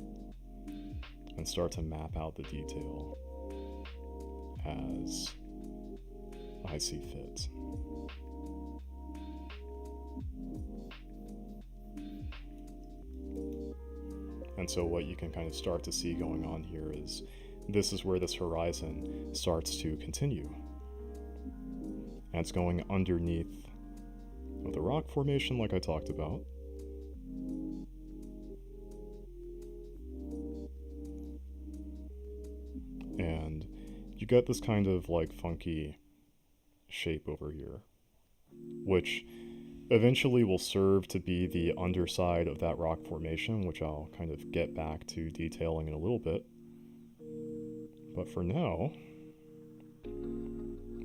and start to map out the detail as I see fit. And so what you can kind of start to see going on here is this is where this horizon starts to continue. And it's going underneath of the rock formation like I talked about. And you get this kind of like funky shape over here, which eventually will serve to be the underside of that rock formation, which I'll kind of get back to detailing in a little bit. But for now,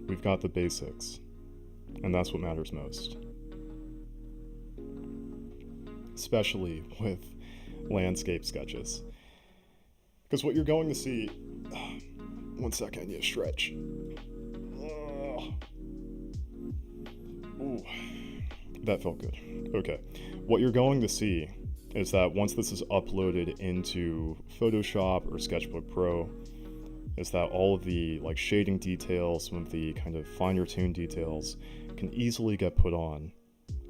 we've got the basics, and that's what matters most. Especially with landscape sketches. Because what you're going to see... One second, I need to stretch. Ooh, that felt good. Okay, what you're going to see is that once this is uploaded into Photoshop or Sketchbook Pro, is that all of the like shading details, some of the kind of finer tuned details can easily get put on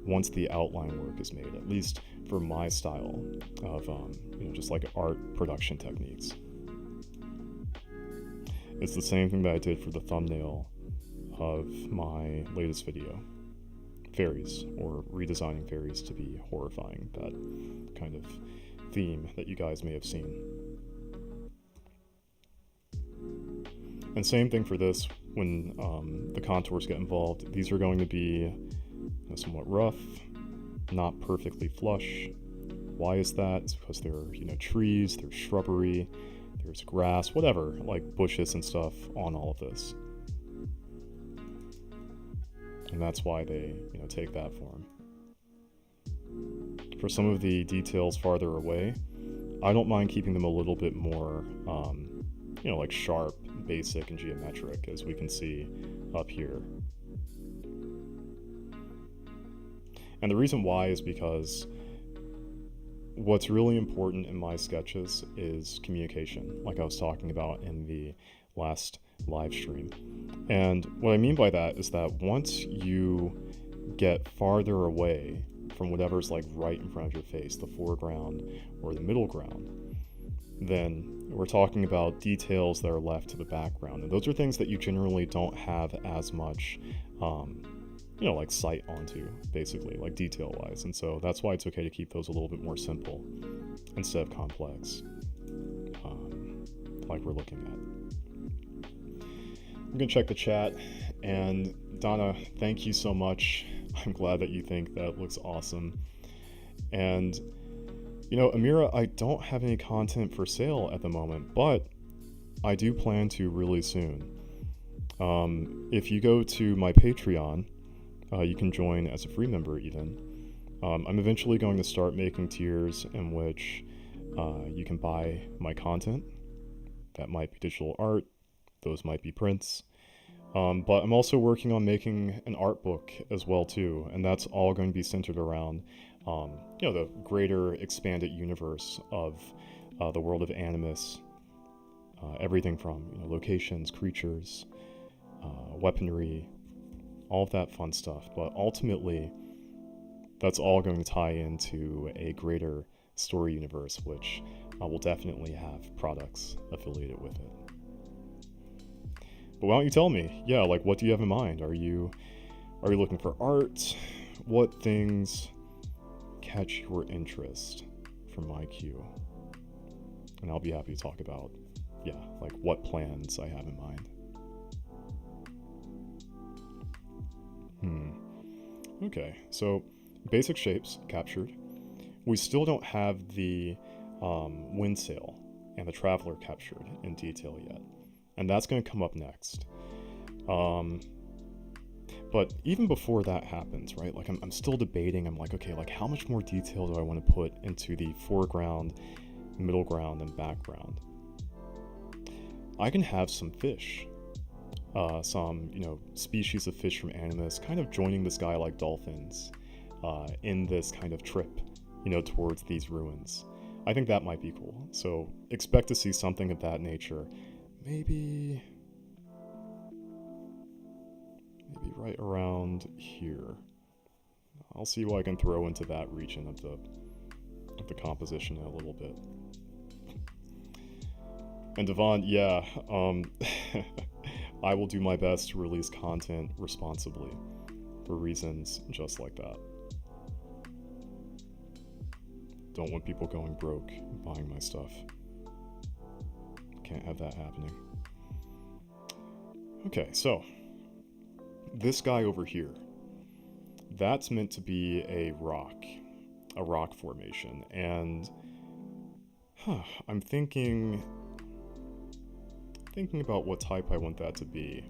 once the outline work is made, at least for my style of just like art production techniques. It's the same thing that I did for the thumbnail of my latest video, fairies, or redesigning fairies to be horrifying, that kind of theme that you guys may have seen. And same thing for this, when the contours get involved, these are going to be somewhat rough, not perfectly flush. Why is that? It's because there are, trees, there's shrubbery, there's grass, whatever, like bushes and stuff on all of this. And that's why they, take that form. For some of the details farther away, I don't mind keeping them a little bit more, like sharp, basic, and geometric, as we can see up here. And the reason why is because what's really important in my sketches is communication, like I was talking about in the last live stream. And what I mean by that is that once you get farther away from whatever's like right in front of your face, the foreground or the middle ground, then we're talking about details that are left to the background. And those are things that you generally don't have as much like sight onto, basically, like detail-wise. And so that's why it's okay to keep those a little bit more simple instead of complex, like we're looking at. I'm gonna check the chat, and Donna, thank you so much. I'm glad that you think that looks awesome. And, Amira, I don't have any content for sale at the moment, but I do plan to really soon. If you go to my Patreon, you can join as a free member even. I'm eventually going to start making tiers in which you can buy my content. That might be digital art, those might be prints. But I'm also working on making an art book as well too, and that's all going to be centered around the greater expanded universe of the world of Animus. Everything from locations, creatures, weaponry, all of that fun stuff. But ultimately, that's all going to tie into a greater story universe, which will definitely have products affiliated with it. But why don't you tell me? Yeah, like, what do you have in mind? Are you looking for art? What things catch your interest from my queue? And I'll be happy to talk about, like what plans I have in mind. Okay, so basic shapes captured. we still don't have the wind sail and the traveler captured in detail yet. And that's going to come up next. But even before that happens, right, like I'm still debating. I'm like, okay, like how much more detail do I want to put into the foreground, middle ground, and background? I can have some fish, some, species of fish from Animus kind of joining this guy like dolphins in this kind of trip, towards these ruins. I think that might be cool. So expect to see something of that nature. Maybe right around here. I'll see what I can throw into that region of the composition in a little bit. And Devon, yeah, I will do my best to release content responsibly for reasons just like that. Don't want people going broke buying my stuff. Can't have that happening. Okay, so this guy over here, that's meant to be a rock formation, and I'm thinking about what type I want that to be.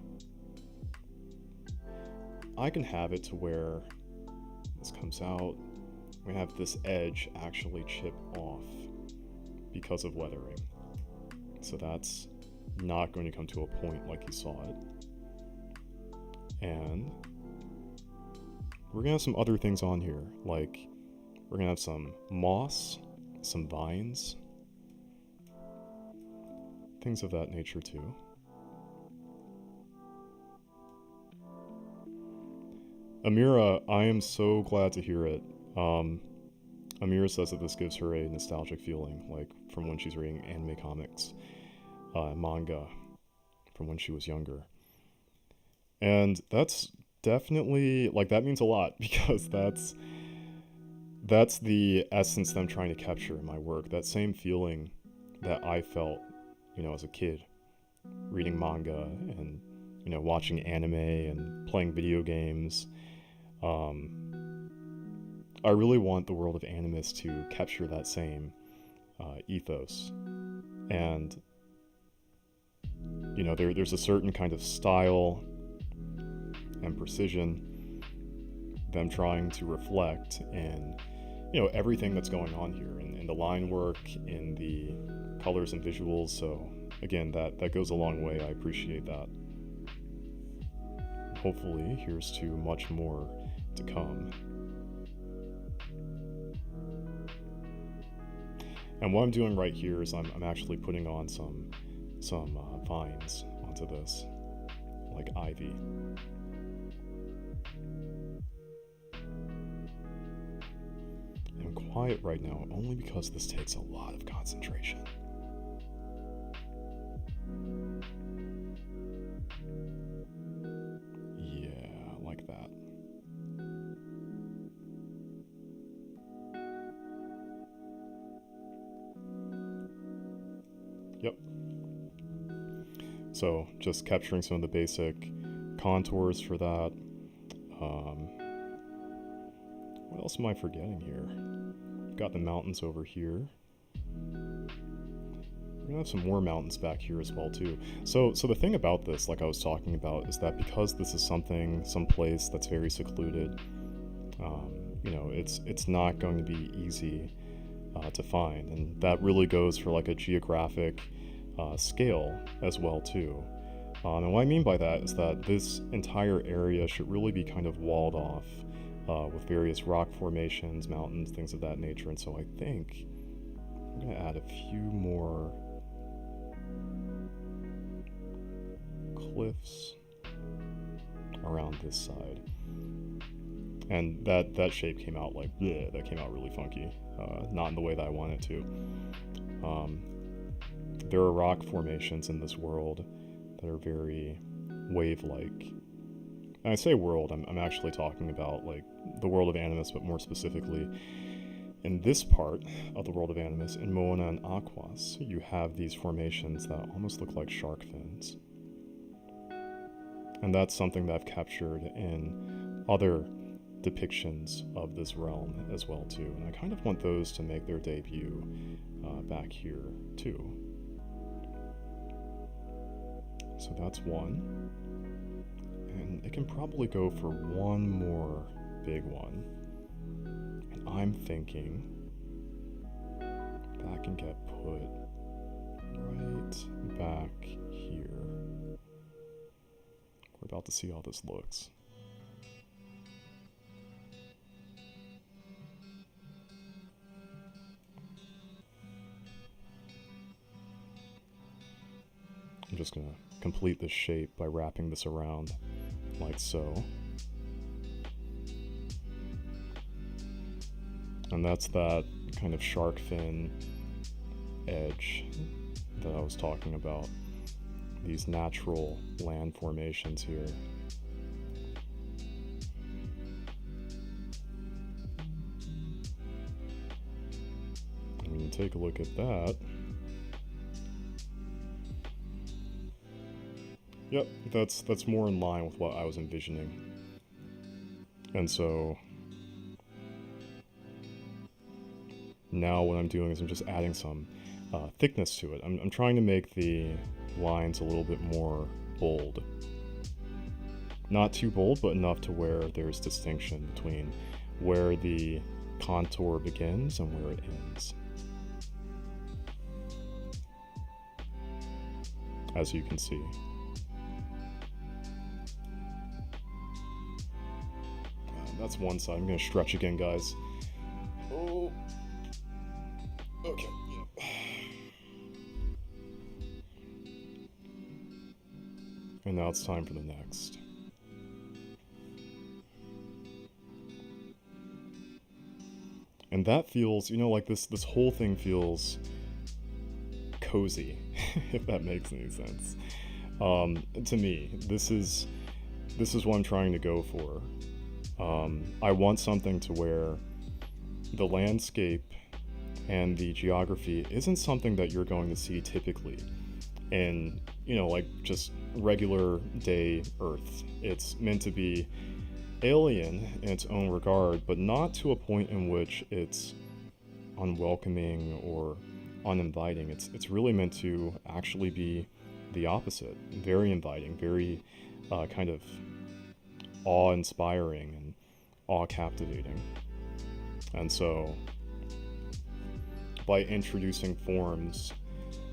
I can have it to where this comes out, we have this edge actually chip off because of weathering. So that's not going to come to a point like you saw it. And we're gonna have some other things on here, like we're gonna have some moss, some vines, things of that nature too. Amira, I am so glad to hear it. Amira says that this gives her a nostalgic feeling, like from when she's reading anime comics, manga, from when she was younger. And that's definitely, like, that means a lot, because that's the essence that I'm trying to capture in my work. That same feeling that I felt, as a kid, reading manga and, watching anime and playing video games. I really want the world of Animus to capture that same ethos. And, there's a certain kind of style and precision that I'm trying to reflect in, everything that's going on here, in the line work, in the colors and visuals. So again, that goes a long way. I appreciate that. Hopefully, here's to much more to come. And what I'm doing right here is I'm actually putting on some vines onto this, like ivy. I'm quiet right now only because this takes a lot of concentration. Yeah, like that. Yep. So just capturing some of the basic contours for that. What else am I forgetting here? Got the mountains over here. We're gonna have some more mountains back here as well too. So the thing about this, like I was talking about, is that because this is some place that's very secluded, it's not going to be easy to find, and that really goes for like a geographic scale as well too. And what I mean by that is that this entire area should really be kind of walled off with various rock formations, mountains, things of that nature. And so I think I'm going to add a few more cliffs around this side. And that shape came out like, bleh, that came out really funky. Not in the way that I want it to. There are rock formations in this world that are very wave-like. And I say world, I'm actually talking about like the world of Animus, but more specifically in this part of the world of Animus, in Moana and Aquas, you have these formations that almost look like shark fins. And that's something that I've captured in other depictions of this realm as well too, and I kind of want those to make their debut back here too. So that's one, and it can probably go for one more big one, and I'm thinking that can get put right back here. We're about to see how this looks. I'm just gonna complete this shape by wrapping this around like so. And that's that kind of shark fin edge that I was talking about. These natural land formations here. And when you take a look at that, yep, that's more in line with what I was envisioning. And so now what I'm doing is I'm just adding some thickness to it. I'm trying to make the lines a little bit more bold. Not too bold, but enough to where there's distinction between where the contour begins and where it ends. As you can see. That's one side. I'm gonna stretch again, guys. Oh. Okay. And now it's time for the next. And that feels, like this whole thing feels cozy, if that makes any sense. To me, this is what I'm trying to go for. I want something to where the landscape and the geography isn't something that you're going to see typically in, like just regular day Earth. It's meant to be alien in its own regard, but not to a point in which it's unwelcoming or uninviting. It's really meant to actually be the opposite. Very inviting, very kind of awe-inspiring and awe-captivating. And so, by introducing forms,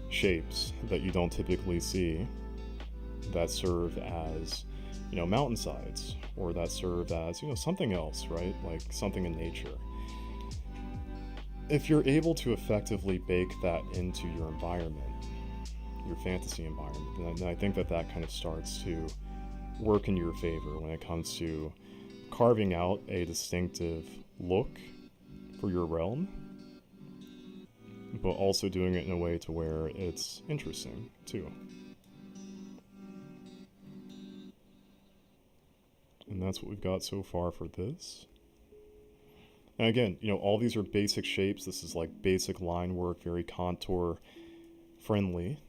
shapes that you don't typically see, that serve as, mountainsides, or that serve as, something else, right? Like something in nature. If you're able to effectively bake that into your environment, your fantasy environment, then I think that kind of starts to work in your favor when it comes to carving out a distinctive look for your realm, but also doing it in a way to where it's interesting too. And that's what we've got so far for this. And again, all these are basic shapes. This is like basic line work, very contour friendly.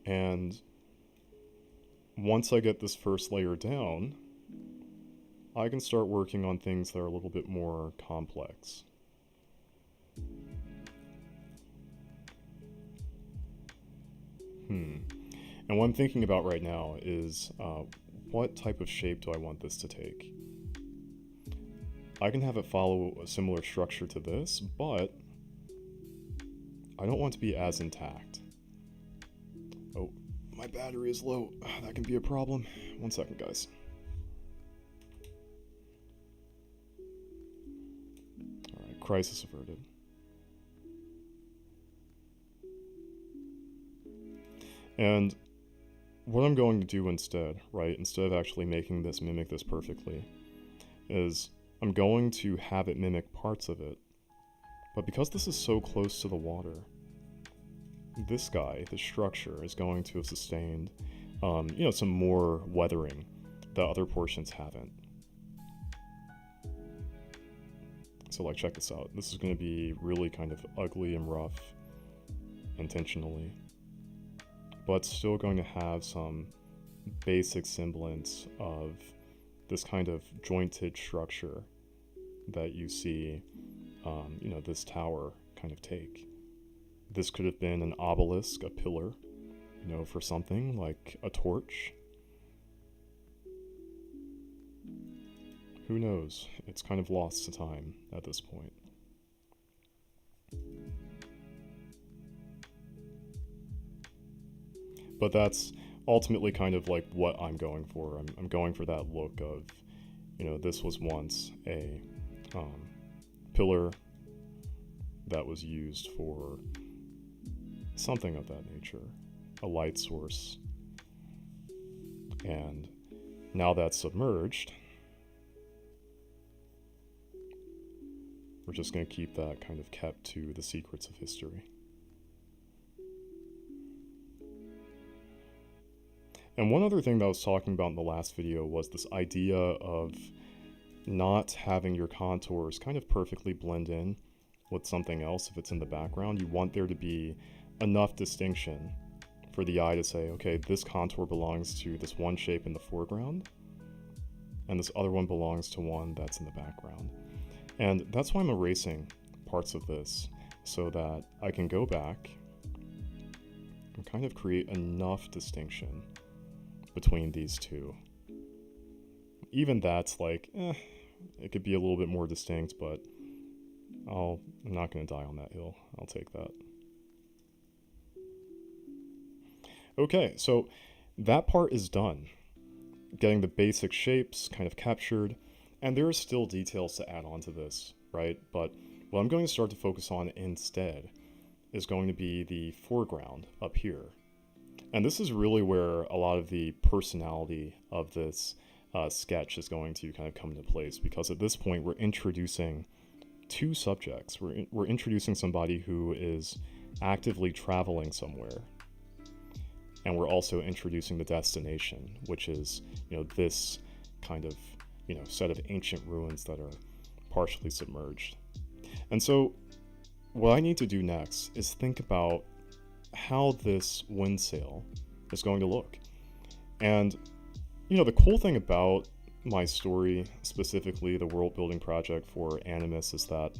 And once I get this first layer down, I can start working on things that are a little bit more complex. And what I'm thinking about right now is what type of shape do I want this to take? I can have it follow a similar structure to this, but I don't want it to be as intact. Oh, my battery is low. That can be a problem. 1 second, guys. Alright, crisis averted. And what I'm going to do instead, right, instead of actually making this mimic this perfectly, is I'm going to have it mimic parts of it. But because this is so close to the water, this guy, the structure, is going to have sustained, some more weathering that other portions haven't. So, like, check this out. This is going to be really kind of ugly and rough, intentionally, but still going to have some basic semblance of this kind of jointed structure that you see, this tower kind of take. This could have been an obelisk, a pillar, for something like a torch. Who knows? It's kind of lost to time at this point. But that's ultimately kind of like what I'm going for. I'm going for that look of, this was once a pillar that was used for something of that nature, a light source. And now that's submerged, we're just going to keep that kind of kept to the secrets of history. And one other thing that I was talking about in the last video was this idea of not having your contours kind of perfectly blend in with something else if it's in the background. You want there to be enough distinction for the eye to say, okay, this contour belongs to this one shape in the foreground, and this other one belongs to one that's in the background. And that's why I'm erasing parts of this, so that I can go back and kind of create enough distinction between these two. Even that's like, it could be a little bit more distinct, but I'm not going to die on that hill. I'll take that. Okay, so that part is done. Getting the basic shapes kind of captured, and there are still details to add on to this, right? But what I'm going to start to focus on instead is going to be the foreground up here. And this is really where a lot of the personality of this sketch is going to kind of come into place, because at this point we're introducing two subjects. We're introducing somebody who is actively traveling somewhere, and we're also introducing the destination, which is, this kind of, set of ancient ruins that are partially submerged. And so what I need to do next is think about how this wind sail is going to look. And, the cool thing about my story, specifically the world building project for Animus, is that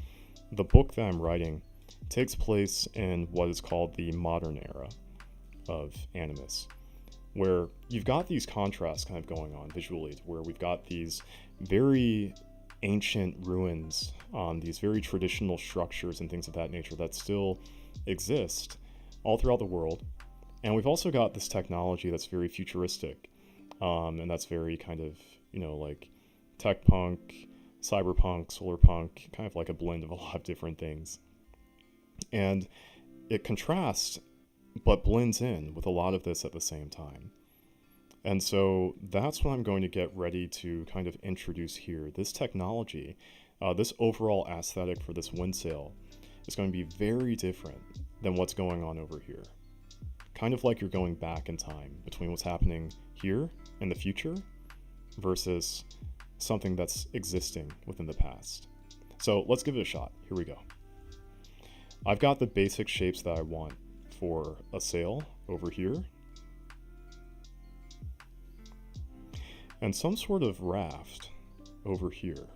the book that I'm writing takes place in what is called the modern era of Animus, where you've got these contrasts kind of going on visually, where we've got these very ancient ruins, these very traditional structures and things of that nature that still exist all throughout the world. And we've also got this technology that's very futuristic, and that's very kind of, like tech punk, cyberpunk, solar punk, kind of like a blend of a lot of different things. And it contrasts but blends in with a lot of this at the same time. And so that's what I'm going to get ready to kind of introduce here. This technology, this overall aesthetic for this wind sail is going to be very different than what's going on over here. Kind of like you're going back in time between what's happening here in the future versus something that's existing within the past. So let's give it a shot. Here we go. I've got the basic shapes that I want for a sail over here, and some sort of raft over here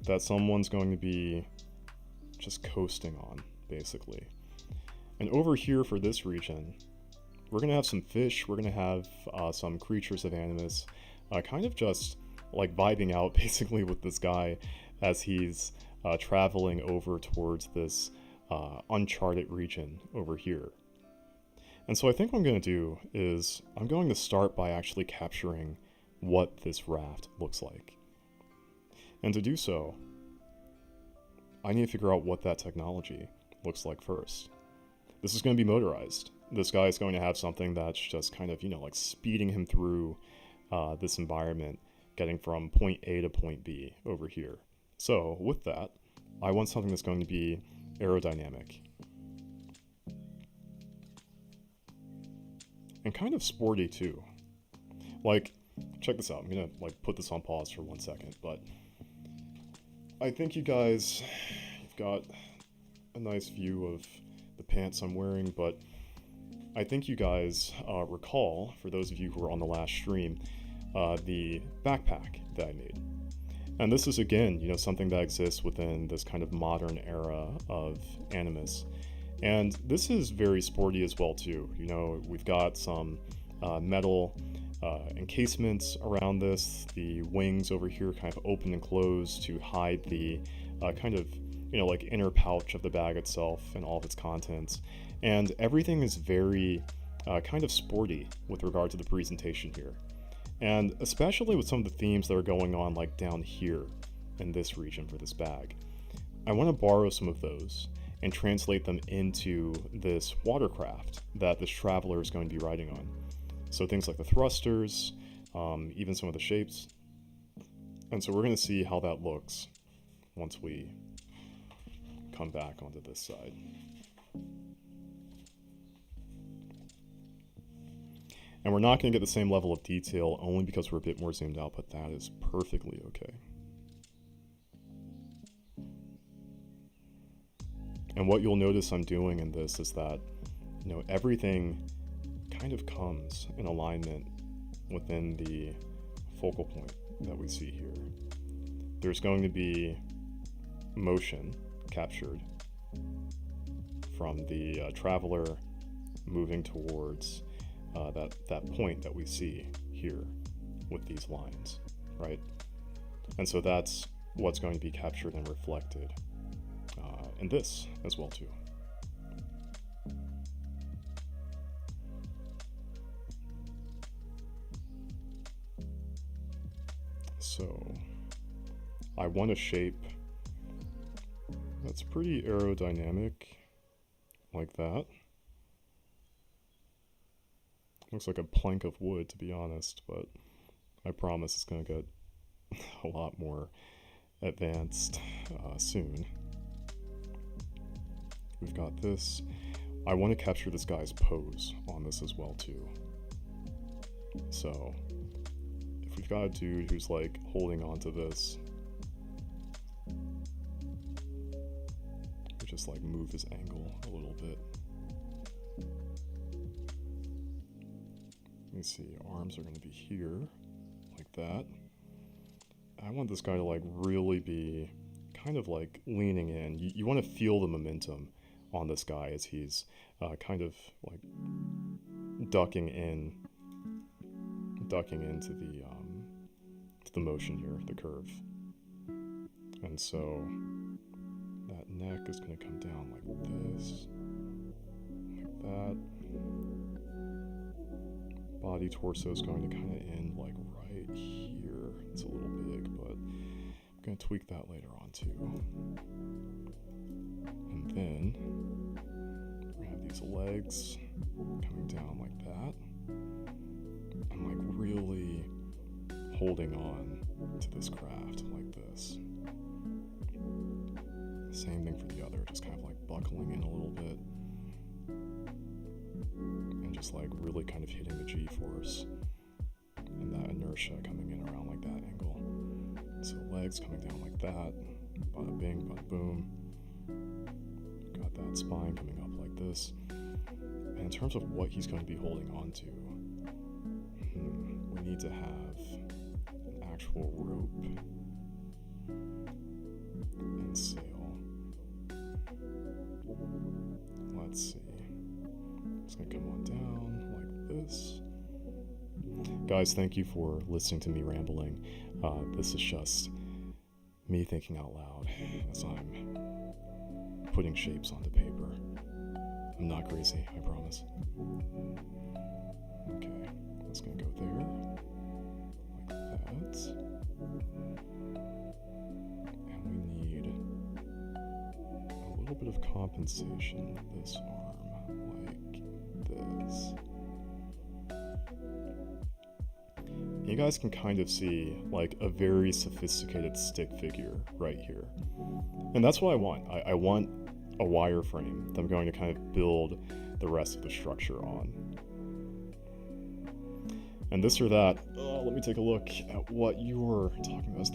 that someone's going to be just coasting on, basically. And over here for this region, we're going to have some fish, we're going to have some creatures of Animus, kind of just like vibing out basically with this guy as he's traveling over towards this uncharted region over here. And so I think what I'm going to do is I'm going to start by actually capturing what this raft looks like. And to do so, I need to figure out what that technology looks like first. This is going to be motorized. This guy is going to have something that's just kind of, like speeding him through this environment, getting from point A to point B over here. So with that, I want something that's going to be aerodynamic and kind of sporty too. Like, check this out. I'm gonna put this on pause for 1 second, but I think you guys, you've got a nice view of the pants I'm wearing, but I think you guys recall, for those of you who were on the last stream, the backpack that I made. And this is, again, something that exists within this kind of modern era of Animus. And this is very sporty as well, too. We've got some metal encasements around this. The wings over here kind of open and close to hide the kind of, like inner pouch of the bag itself and all of its contents. And everything is very kind of sporty with regard to the presentation here. And especially with some of the themes that are going on like down here in this region for this bag. I want to borrow some of those and translate them into this watercraft that this traveler is going to be riding on. So things like the thrusters, even some of the shapes. And so we're going to see how that looks once we come back onto this side. And we're not going to get the same level of detail only because we're a bit more zoomed out, but that is perfectly okay. And what you'll notice I'm doing in this is that, everything kind of comes in alignment within the focal point that we see here. There's going to be motion captured from the traveler moving towards that point that we see here with these lines, right? And so that's what's going to be captured and reflected in this as well too. So I want a shape that's pretty aerodynamic, like that. Looks like a plank of wood, to be honest, but I promise it's going to get a lot more advanced soon. We've got this. I want to capture this guy's pose on this as well, too. So, if we've got a dude who's like holding on to this, we just like move his angle a little bit. Let me see, arms are going to be here, like that. I want this guy to like really be kind of like leaning in. You want to feel the momentum on this guy as he's kind of like ducking into the motion here, the curve. And so that neck is going to come down like this, like that. Body torso is going to kind of end like right here. It's a little big, but I'm going to tweak that later on too. And then we have these legs coming down like that. And like really holding on to this craft like this. Same thing for the other, just kind of like buckling in a little bit. And just like really kind of hitting the G-force and that inertia coming in around like that angle. So legs coming down like that, bada bing, bada boom. Got that spine coming up like this. And in terms of what he's going to be holding on to, we need to have an actual rope and sail. Let's see. It's gonna come on down like this. Guys, thank you for listening to me rambling. This is just me thinking out loud as I'm putting shapes onto paper. I'm not crazy, I promise. Okay, that's gonna go there, like that. And we need a little bit of compensation with this arm, like this. You guys can kind of see like a very sophisticated stick figure right here. And that's what I want. I want a wireframe that I'm going to kind of build the rest of the structure on. And this or that, let me take a look at what you're talking about.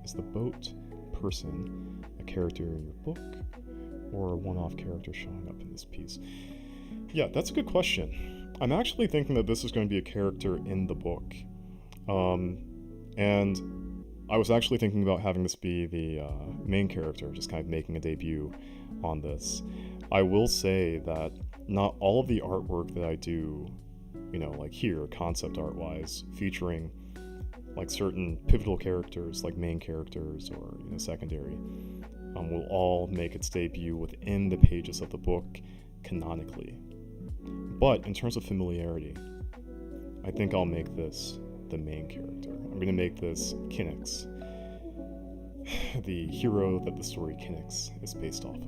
Is the boat person a character in your book or a one-off character showing up in this piece? Yeah, that's a good question. I'm actually thinking that this is going to be a character in the book. Um, and I was actually thinking about having this be the main character, just kind of making a debut on this. I will say that not all of the artwork that I do, like here, concept art wise, featuring like certain pivotal characters, like main characters or secondary, will all make its debut within the pages of the book canonically. But in terms of familiarity, I think I'll make this the main character. I'm going to make this Kinix, the hero that the story Kinix is based off of.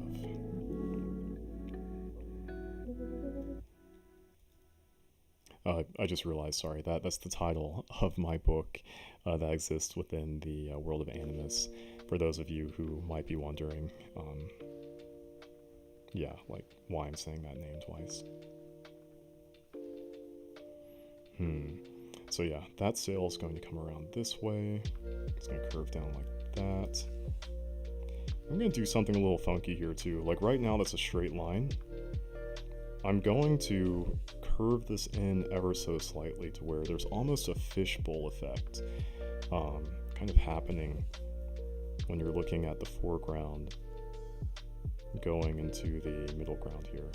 I just realized, sorry, that's the title of my book that exists within the world of Animus. For those of you who might be wondering, yeah, like why I'm saying that name twice. So yeah, that sail is going to come around this way. It's going to curve down like that. I'm going to do something a little funky here too. Like right now that's a straight line. I'm going to curve this in ever so slightly to where there's almost a fishbowl effect kind of happening when you're looking at the foreground going into the middle ground here.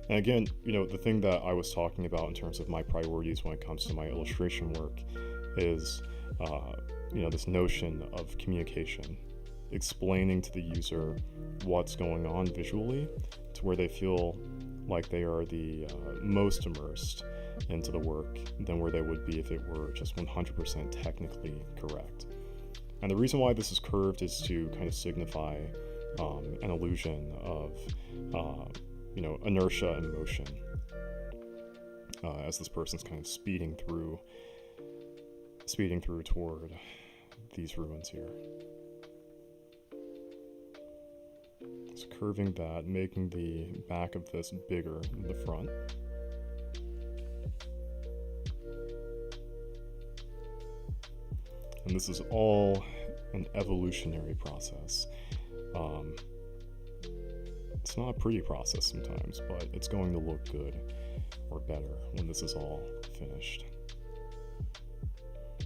And again, the thing that I was talking about in terms of my priorities when it comes to my illustration work is, this notion of communication, explaining to the user what's going on visually to where they feel like they are the most immersed into the work than where they would be if it were just 100% technically correct. And the reason why this is curved is to kind of signify an illusion of inertia and motion as this person's kind of speeding through toward these ruins here. So curving that, making the back of this bigger than the front. And this is all an evolutionary process. It's not a pretty process sometimes, but it's going to look good or better when this is all finished.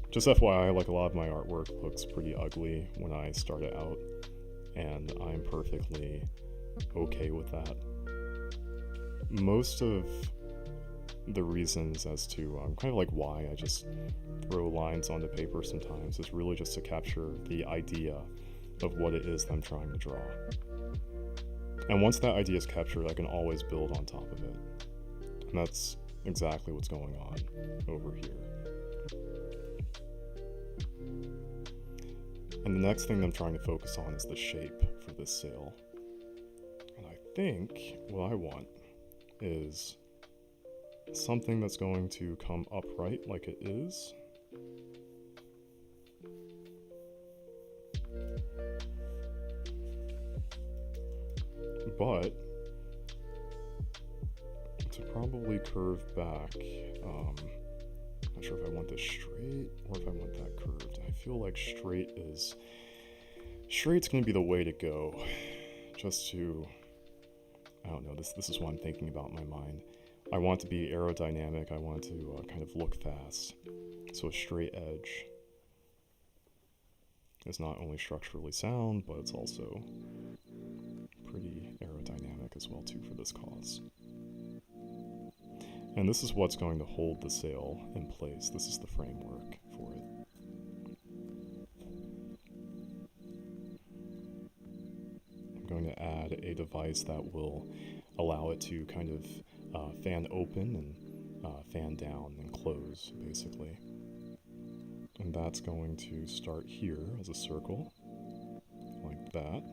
Just FYI, like a lot of my artwork looks pretty ugly when I start it out, and I'm perfectly okay with that. Most of the reasons as to kind of like why I just throw lines onto paper sometimes is really just to capture the idea of what it is that I'm trying to draw. And once that idea is captured, I can always build on top of it. And that's exactly what's going on over here. And the next thing I'm trying to focus on is the shape for this sail. And I think what I want is something that's going to come upright like it is. But to probably curve back, not sure if I want this straight or if I want that curved. I feel like straight's going to be the way to go. Just to, I don't know, this is what I'm thinking about in my mind. I want to be aerodynamic. I want to kind of look fast. So a straight edge is not only structurally sound, but it's also pretty aerodynamic as well too for this cause. And this is what's going to hold the sail in place. This is the framework for it. I'm going to add a device that will allow it to kind of fan open and fan down and close, basically. And that's going to start here as a circle, like that.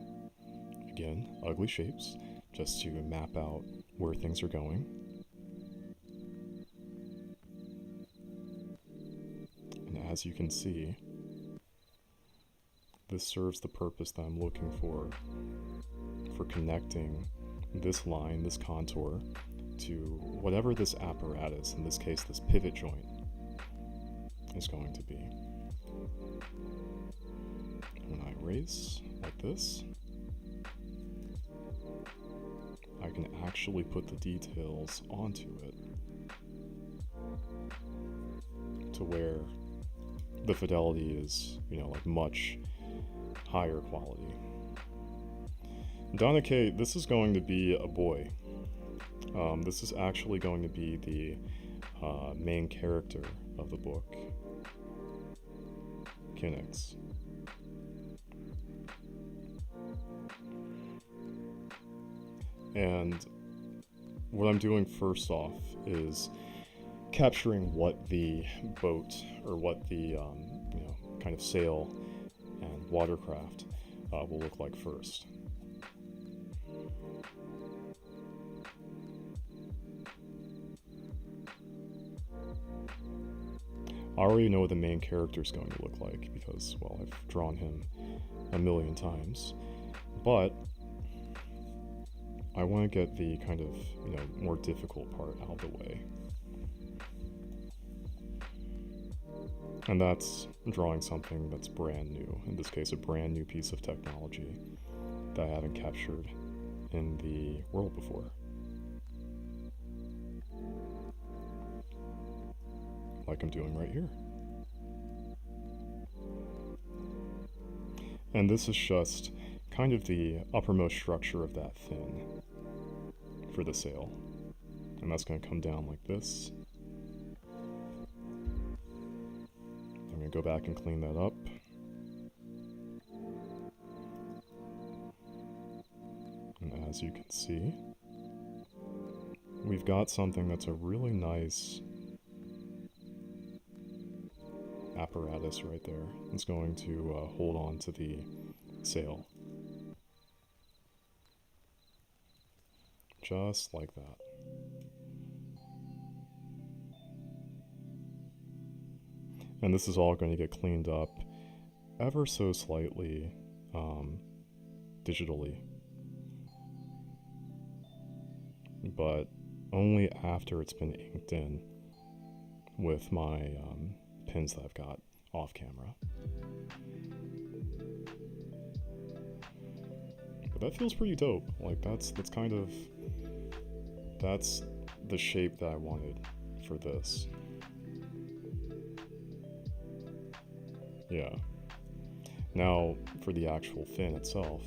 Again, ugly shapes, just to map out where things are going. And as you can see, this serves the purpose that I'm looking for connecting this line, this contour, to whatever this apparatus, in this case this pivot joint, is going to be. When I erase like this, I can actually put the details onto it to where the fidelity is, like much higher quality. Donake, this is going to be a boy. This is actually going to be the main character of the book, Kinix. And what I'm doing first off is capturing what the boat, or what the kind of sail and watercraft will look like first. I already know what the main character is going to look like because, well, I've drawn him a million times, but I want to get the kind of, more difficult part out of the way. And that's drawing something that's brand new, in this case a brand new piece of technology that I haven't captured in the world before. Like I'm doing right here. And this is just kind of the uppermost structure of that fin for the sail. And that's going to come down like this. I'm going to go back and clean that up. And as you can see, we've got something that's a really nice apparatus right there. It's going to hold on to the sail. Just like that. And this is all going to get cleaned up ever so slightly digitally. But only after it's been inked in with my pins that I've got off camera. But that feels pretty dope. Like that's the shape that I wanted for this. Yeah. Now for the actual fin itself,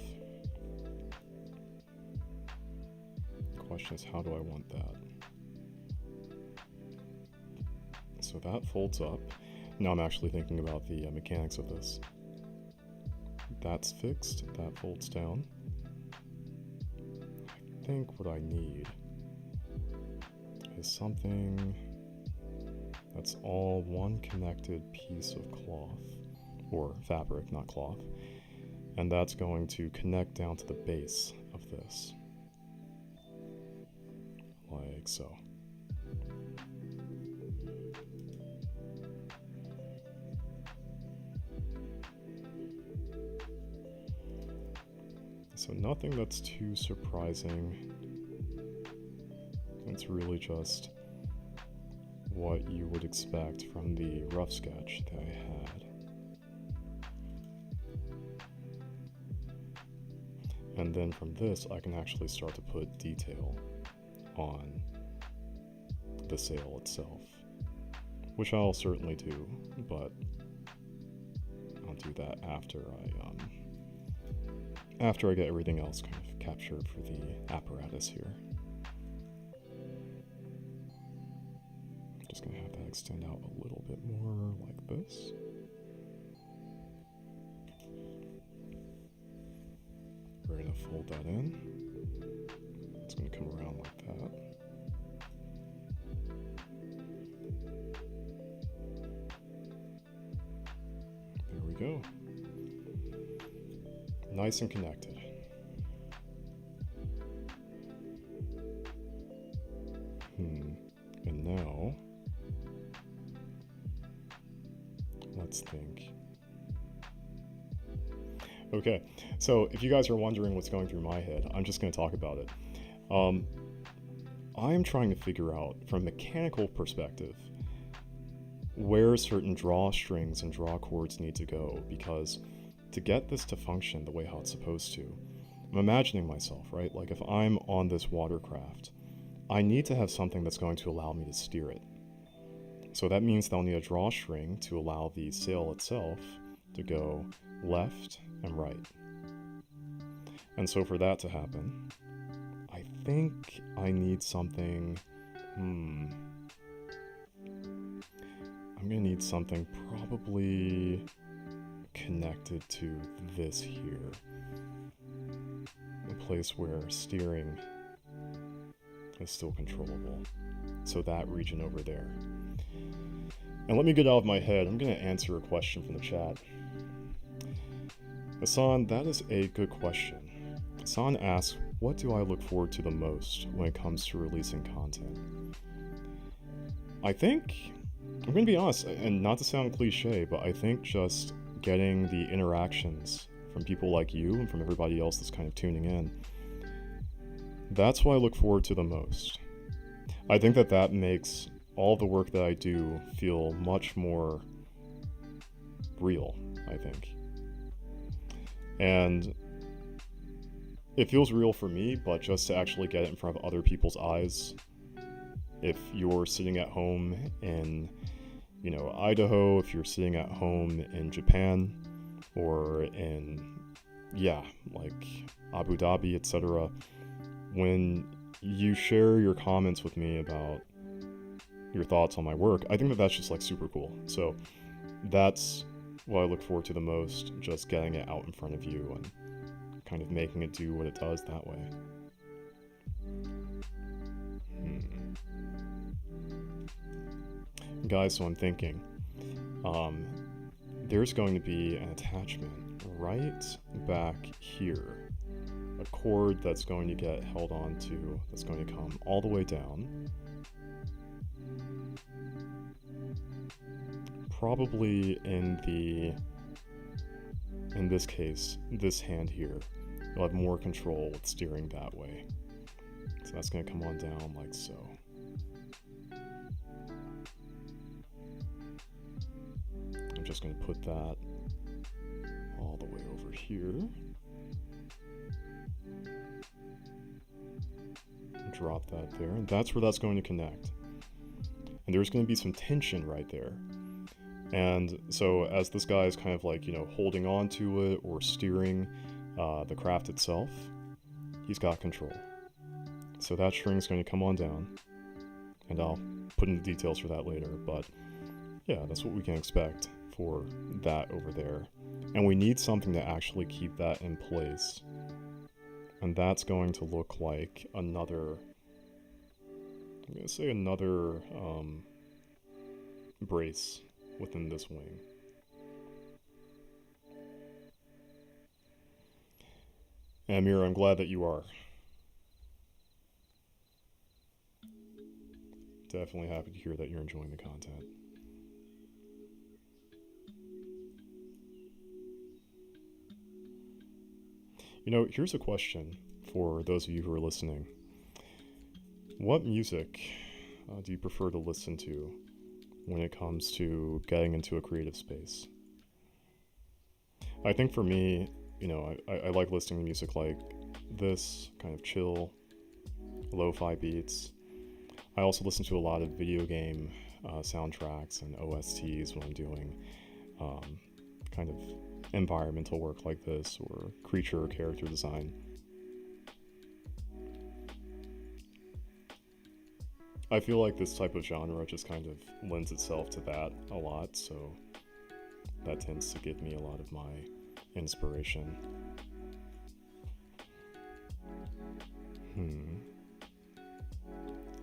the question is, how do I want that? So that folds up. Now I'm actually thinking about the mechanics of this. That's fixed, that folds down. I think what I need is something that's all one connected piece of cloth, or fabric, not cloth, and that's going to connect down to the base of this, like so. So nothing that's too surprising. It's really just what you would expect from the rough sketch that I had. And then from this, I can actually start to put detail on the sail itself, which I'll certainly do, but I'll do that after I get everything else kind of captured for the apparatus here. Just gonna have that extend out a little bit more like this. We're gonna fold that in. It's gonna come around like that. There we go. Nice and connected. And now, let's think. Okay, so if you guys are wondering what's going through my head, I'm just going to talk about it. I am trying to figure out, from a mechanical perspective, where certain drawstrings and draw chords need to go, because to get this to function the way how it's supposed to, I'm imagining myself, right? Like if I'm on this watercraft, I need to have something that's going to allow me to steer it. So that means that I'll need a drawstring to allow the sail itself to go left and right. And so for that to happen, I think I need something, I'm gonna need something probably connected to this here. A place where steering is still controllable. So that region over there. And let me get out of my head, I'm gonna answer a question from the chat. Hassan, that is a good question. Hassan asks, what do I look forward to the most when it comes to releasing content? I think, I'm gonna be honest, and not to sound cliche, but I think just getting the interactions from people like you and from everybody else that's kind of tuning in, that's what I look forward to the most. I think that that makes all the work that I do feel much more real, I think. And it feels real for me, but just to actually get it in front of other people's eyes, if you're sitting at home in, Idaho, if you're sitting at home in Japan, or in, like Abu Dhabi, etc., when you share your comments with me about your thoughts on my work, I think that that's just like super cool. So that's what I look forward to the most, just getting it out in front of you and kind of making it do what it does that way. Guys, so I'm thinking, there's going to be an attachment right back here. A cord that's going to get held on to, that's going to come all the way down. Probably in this case, this hand here, you'll have more control with steering that way. So that's going to come on down like so. I'm just going to put that all the way over here. Drop that there, and that's where that's going to connect. And there's going to be some tension right there. And so as this guy is kind of like, holding on to it or steering the craft itself, he's got control. So that string's going to come on down, and I'll put in the details for that later, but yeah, that's what we can expect for that over there. And we need something to actually keep that in place. And that's going to look like another, I'm going to say another brace within this wing. Amir, I'm glad that you are. Definitely happy to hear that you're enjoying the content. Here's a question for those of you who are listening. What music do you prefer to listen to when it comes to getting into a creative space? I think for me, I like listening to music like this, kind of chill, lo-fi beats. I also listen to a lot of video game soundtracks and OSTs when I'm doing kind of environmental work like this, or creature or character design. I feel like this type of genre just kind of lends itself to that a lot, so that tends to give me a lot of my inspiration.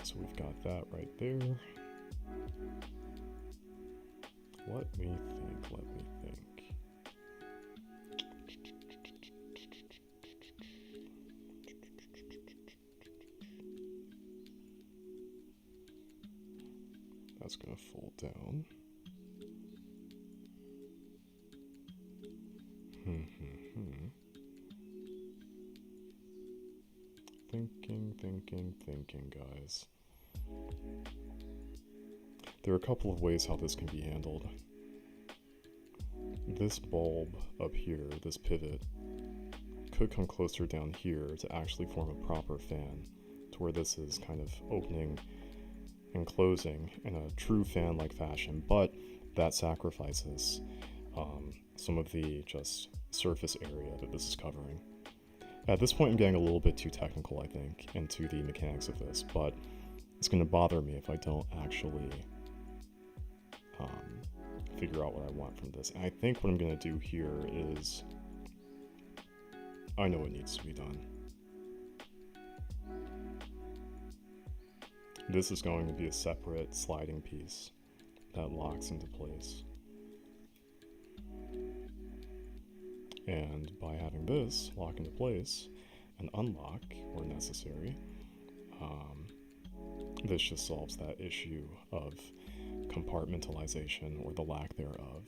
So we've got that right there. Let me think. That's gonna fold down. Thinking, guys. There are a couple of ways how this can be handled. This bulb up here, this pivot, could come closer down here to actually form a proper fan, to where this is kind of opening and closing in a true fan-like fashion, but that sacrifices some of the just surface area that this is covering. At this point, I'm getting a little bit too technical, I think, into the mechanics of this, but it's going to bother me if I don't actually figure out what I want from this. And I think what I'm going to do here is, I know what needs to be done. This is going to be a separate sliding piece that locks into place. And by having this lock into place and unlock where necessary, this just solves that issue of compartmentalization or the lack thereof.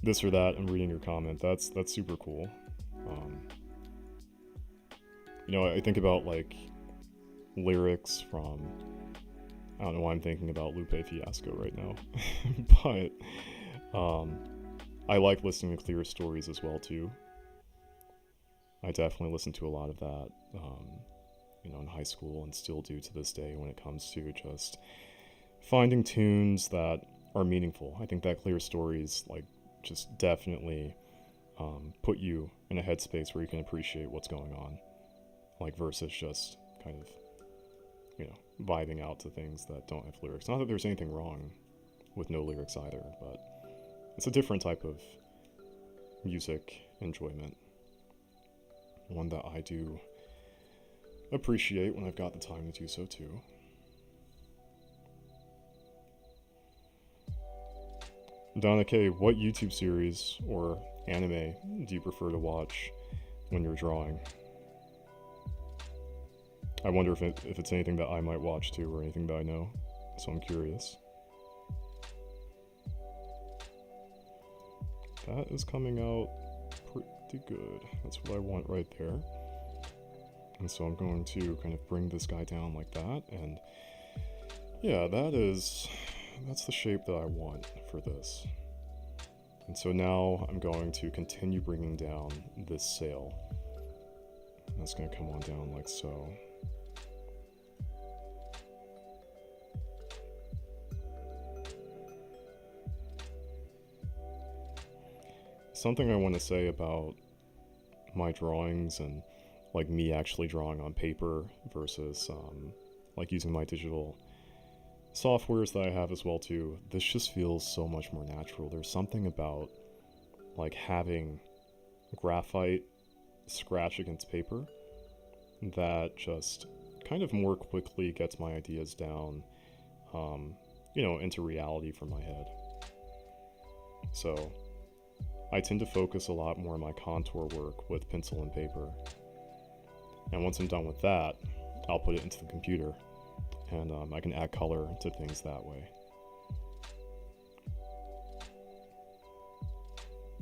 This or that, I'm reading your comment. That's super cool. I think about like lyrics from, I don't know why I'm thinking about Lupe Fiasco right now, but I like listening to Clear stories as well too. I definitely listen to a lot of that, in high school, and still do to this day when it comes to just finding tunes that are meaningful. I think that Clear stories like just definitely put you in a headspace where you can appreciate what's going on, like versus just kind of vibing out to things that don't have lyrics. Not that there's anything wrong with no lyrics either, but it's a different type of music enjoyment, one that I do appreciate when I've got the time to do so too. Donna K, what YouTube series or anime do you prefer to watch when you're drawing? I wonder if it's anything that I might watch too, or anything that I know, so I'm curious. That is coming out pretty good. That's what I want right there. And so I'm going to kind of bring this guy down like that, and yeah, that's the shape that I want for this. And so now I'm going to continue bringing down this sail. And that's going to come on down like so. Something I want to say about my drawings and like me actually drawing on paper versus like using my digital softwares that I have as well too, this just feels so much more natural. There's something about like having graphite scratch against paper that just kind of more quickly gets my ideas down, into reality from my head. So I tend to focus a lot more on my contour work with pencil and paper. And once I'm done with that, I'll put it into the computer, and I can add color to things that way.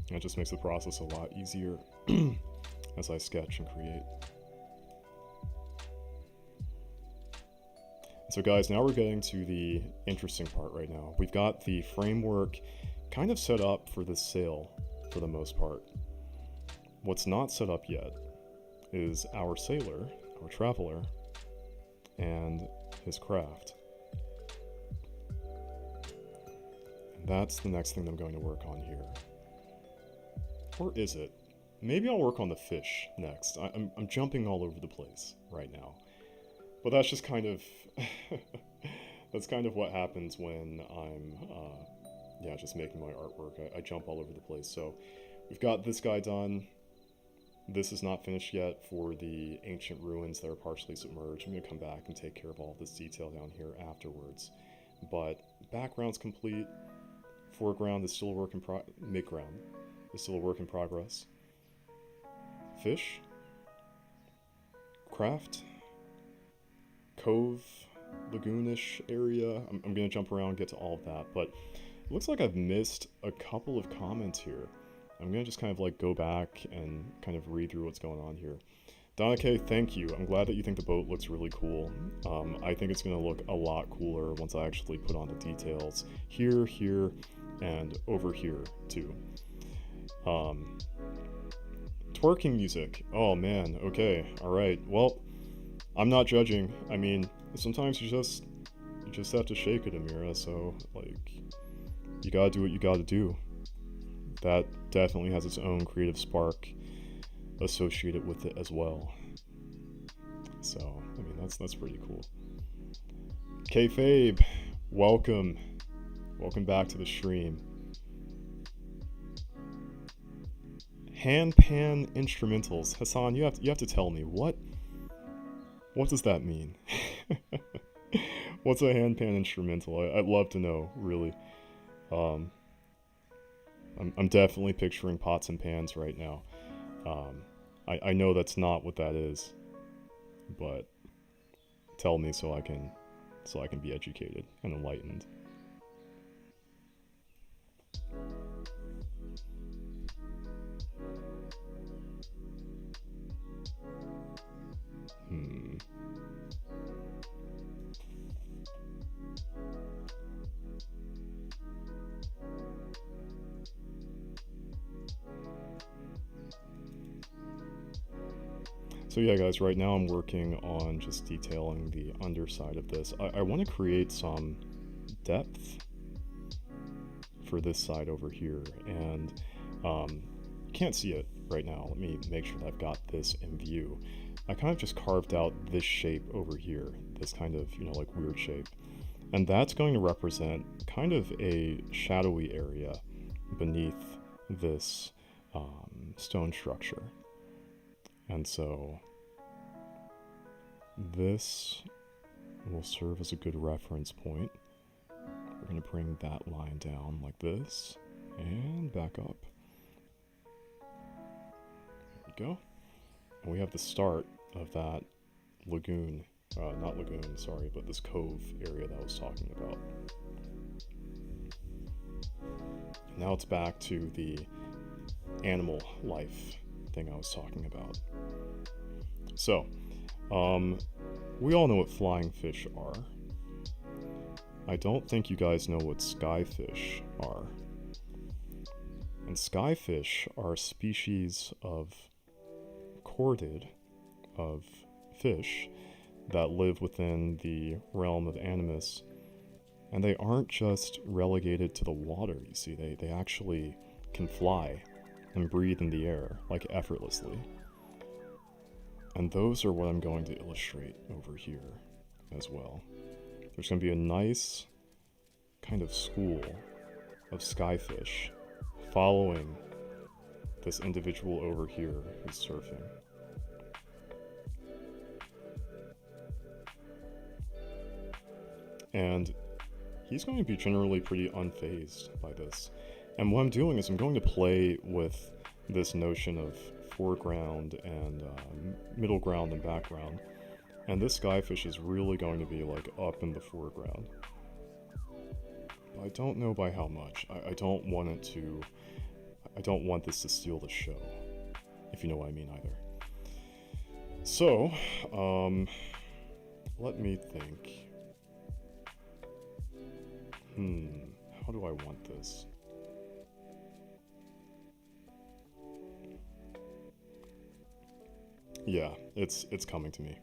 And it just makes the process a lot easier as I sketch and create. So guys, now we're getting to the interesting part right now. We've got the framework kind of set up for this sail for the most part. What's not set up yet is our sailor, our traveler, and his craft. And that's the next thing I'm going to work on here. Or is it? Maybe I'll work on the fish next. I'm jumping all over the place right now. But that's just kind of that's kind of what happens when I'm just making my artwork. I jump all over the place. So we've got this guy done. This is not finished yet for the ancient ruins that are partially submerged. I'm going to come back and take care of all this detail down here afterwards. But background's complete. Foreground is still a work in midground is still a work in progress. Fish. Craft. Cove. Lagoonish area. I'm going to jump around and get to all of that. But it looks like I've missed a couple of comments here. I'm going to just kind of like go back and kind of read through what's going on here. Donna K, thank you. I'm glad that you think the boat looks really cool. I think it's going to look a lot cooler once I actually put on the details here, here, and over here, too. Twerking music. Oh man, okay, alright. Well, I'm not judging. I mean, sometimes you just have to shake it, Amira, so, like, you gotta do what you gotta do. That definitely has its own creative spark associated with it as well. So, I mean, that's pretty cool. Kayfabe, welcome. Welcome back to the stream. Handpan instrumentals. Hassan, you have to tell me, what does that mean? What's a handpan instrumental? I'd love to know, really. I'm definitely picturing pots and pans right now. I know that's not what that is, but tell me so I can be educated and enlightened. So yeah, guys, right now I'm working on just detailing the underside of this. I want to create some depth for this side over here, and you can't see it right now. Let me make sure that I've got this in view. I kind of just carved out this shape over here, this kind of, you know, like weird shape. And that's going to represent kind of a shadowy area beneath this stone structure. And so this will serve as a good reference point. We're going to bring that line down like this and back up. There we go. And we have the start of that lagoon, not lagoon, sorry, but this cove area that I was talking about. Now it's back to the animal life thing I was talking about. So, we all know what flying fish are. I don't think you guys know what skyfish are. And skyfish are a species of chordid of fish that live within the realm of animus. And they aren't just relegated to the water, you see. They actually can fly and breathe in the air, like effortlessly. And those are what I'm going to illustrate over here as well. There's going to be a nice kind of school of skyfish following this individual over here who's surfing. And he's going to be generally pretty unfazed by this. And what I'm doing is I'm going to play with this notion of foreground and middle ground and background. And this skyfish is really going to be like up in the foreground. But I don't know by how much. I don't want this to steal the show, if you know what I mean either. So, let me think. How do I want this? Yeah, it's coming to me.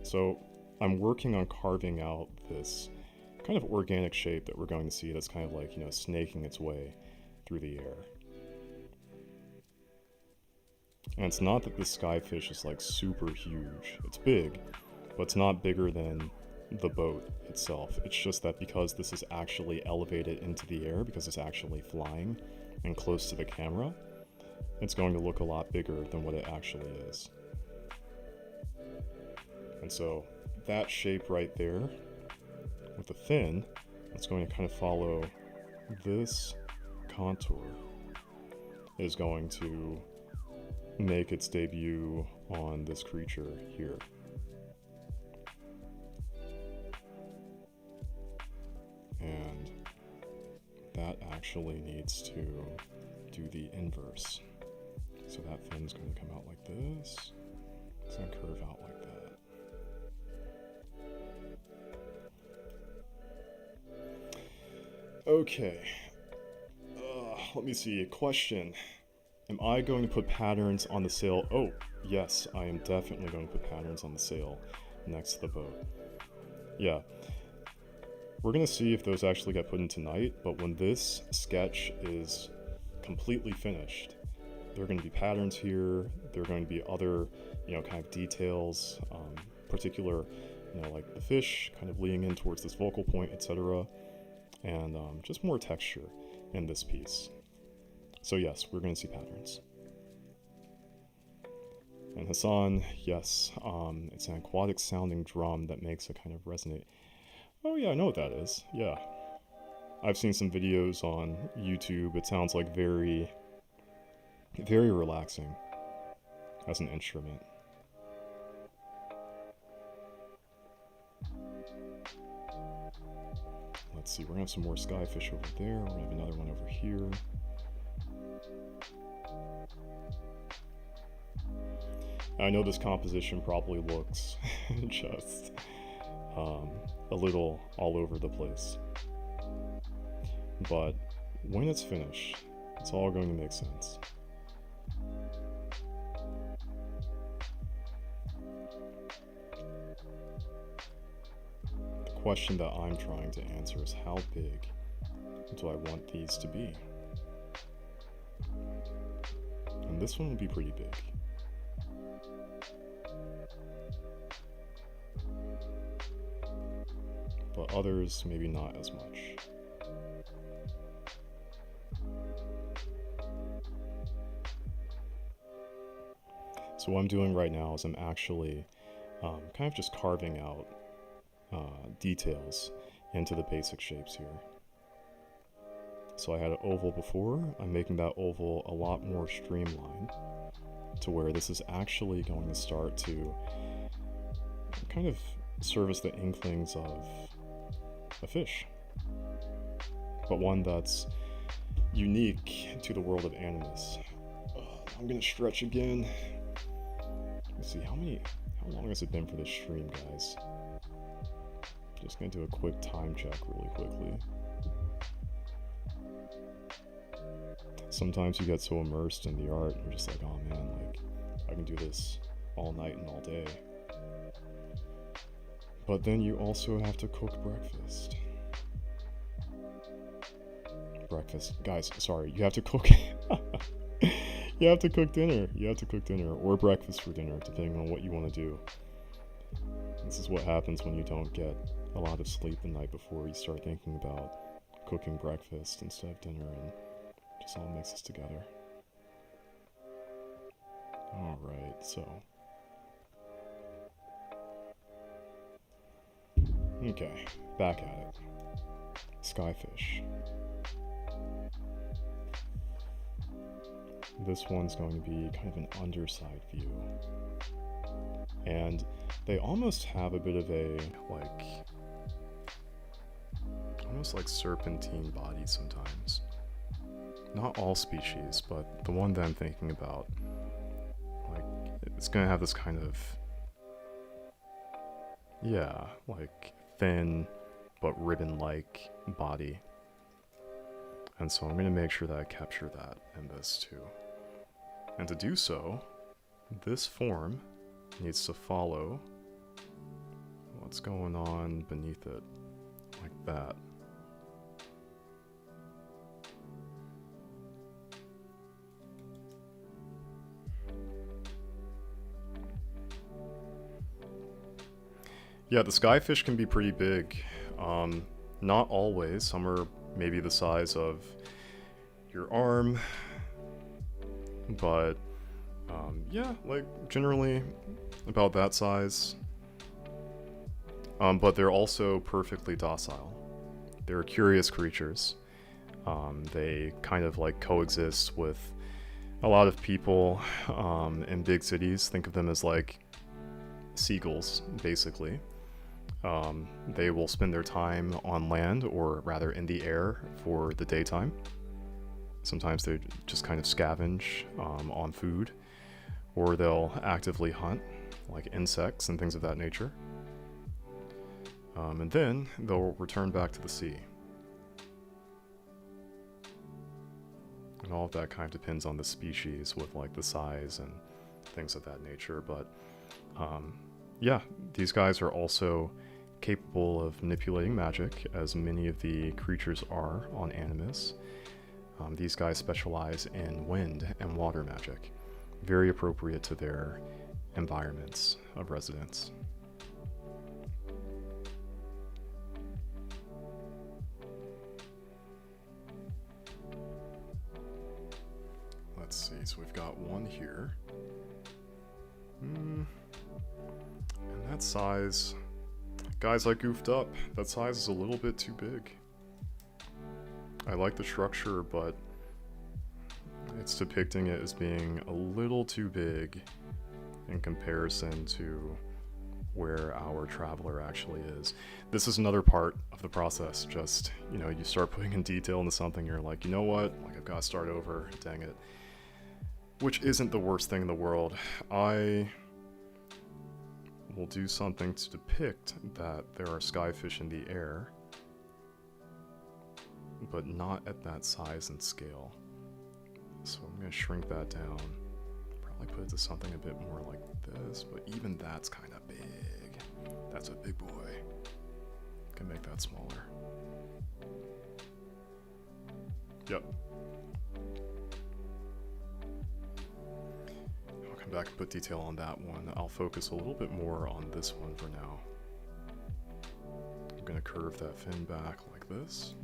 So I'm working on carving out this kind of organic shape that we're going to see that's kind of like, you know, snaking its way through the air. And it's not that this skyfish is like super huge. It's big, but it's not bigger than the boat itself. It's just that because this is actually elevated into the air, because it's actually flying and close to the camera, it's going to look a lot bigger than what it actually is. And so that shape right there with the fin, it's going to kind of follow this contour, is going to make its debut on this creature here. And that actually needs to do the inverse. So that fin's going to come out like this. It's going to curve out like that. Okay. Let me see. Question. Am I going to put patterns on the sail? Oh, yes, I am definitely going to put patterns on the sail next to the boat. Yeah. We're going to see if those actually get put in tonight, but when this sketch is completely finished, there are going to be patterns here, there are going to be other, kind of details, particular, like the fish kind of leaning in towards this focal point, etc., and just more texture in this piece. So yes, we're going to see patterns. And Hassan, yes, it's an aquatic sounding drum that makes it kind of resonate. Oh yeah, I know what that is. Yeah. I've seen some videos on YouTube. It sounds like very, very relaxing as an instrument. Let's see, we're gonna have some more skyfish over there. We're gonna have another one over here. I know this composition probably looks just a little all over the place, but when it's finished, it's all going to make sense. The question that I'm trying to answer is how big do I want these to be? And this one will be pretty big. But others maybe not as much. So what I'm doing right now is I'm actually kind of just carving out details into the basic shapes here. So I had an oval before, I'm making that oval a lot more streamlined to where this is actually going to start to kind of serve as the inklings of a fish, but one that's unique to the world of Animus. I'm gonna stretch again. Let's see, how long has it been for this stream, guys? Just gonna do a quick time check really quickly. Sometimes you get so immersed in the art, you're just like, oh man, like, I can do this all night and all day. But then you also have to cook breakfast. Guys, sorry, you have to cook. You have to cook dinner. You have to cook dinner or breakfast for dinner, depending on what you want to do. This is what happens when you don't get a lot of sleep the night before. You start thinking about cooking breakfast instead of dinner, and just all mixes together. Alright, so. Okay, back at it. Skyfish. This one's going to be kind of an underside view. And they almost have a bit of a, almost like serpentine body sometimes. Not all species, but the one that I'm thinking about, like, it's gonna have this kind of, yeah, like thin but ribbon-like body. And so I'm going to make sure that I capture that in this too. And to do so, this form needs to follow what's going on beneath it, like that. Yeah, the skyfish can be pretty big. Not always. Some are maybe the size of your arm, but yeah, like generally about that size. But they're also perfectly docile. They're curious creatures. They kind of like coexist with a lot of people in big cities. Think of them as like seagulls, basically. They will spend their time on land, or rather in the air, for the daytime. Sometimes they just kind of scavenge on food, or they'll actively hunt, like insects and things of that nature. And then they'll return back to the sea. And all of that kind of depends on the species with like the size and things of that nature. But yeah, these guys are also capable of manipulating magic, as many of the creatures are on Animus. These guys specialize in wind and water magic, very appropriate to their environments of residence. Let's see, so we've got one here. And that size... Guys, I goofed up. That size is a little bit too big. I like the structure, but it's depicting it as being a little too big in comparison to where our traveler actually is. This is another part of the process. Just, you know, you start putting in detail into something, you're like, you know what? Like, I've got to start over. Dang it. Which isn't the worst thing in the world. I will do something to depict that there are skyfish in the air, but not at that size and scale. So I'm going to shrink that down. Probably put it to something a bit more like this, but even that's kind of big. That's a big boy. Can make that smaller. Yep. I'll come back and put detail on that one. I'll focus a little bit more on this one for now. I'm going to curve that fin back like this.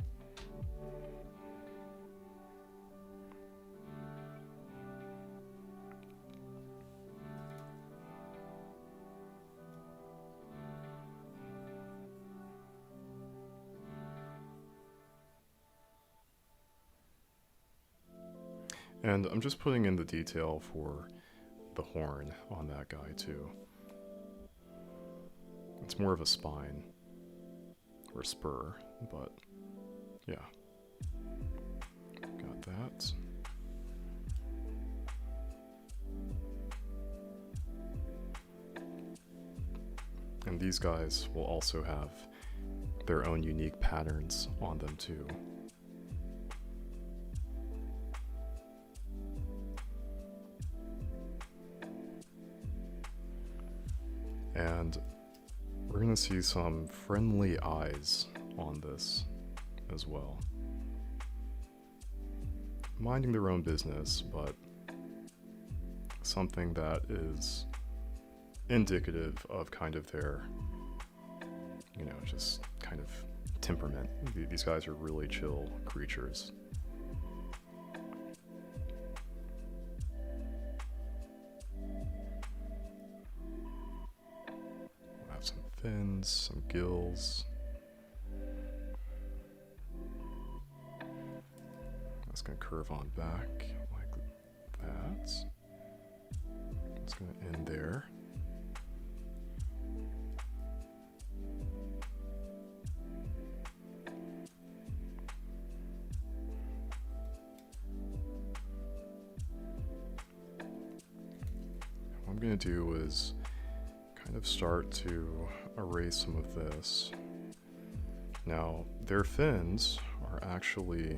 And I'm just putting in the detail for the horn on that guy too. It's more of a spine or spur, but yeah. Got that. And these guys will also have their own unique patterns on them too. And we're going to see some friendly eyes on this as well. Minding their own business, but something that is indicative of kind of their, you know, just kind of temperament. These guys are really chill creatures. Fins, some gills. That's going to curve on back like that. It's going to end there. What I'm going to do is kind of start to erase some of this. Now, their fins are actually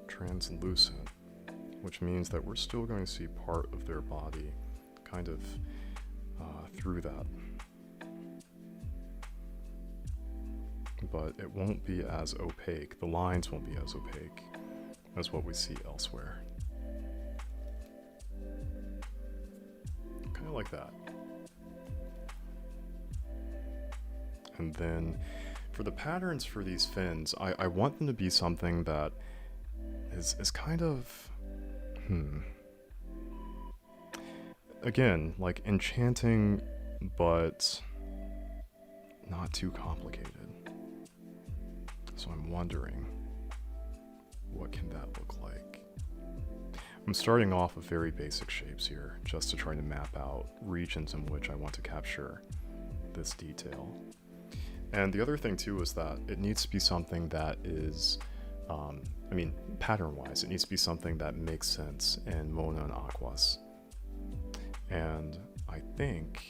translucent, which means that we're still going to see part of their body kind of through that. But it won't be as opaque. The lines won't be as opaque as what we see elsewhere. Kind of like that. And then for the patterns for these fins, I want them to be something that is kind of, again, like enchanting, but not too complicated. So I'm wondering, what can that look like? I'm starting off with very basic shapes here, just to try to map out regions in which I want to capture this detail. And the other thing too is that it needs to be something that is, pattern-wise, it needs to be something that makes sense in Mona and Aquas. And I think,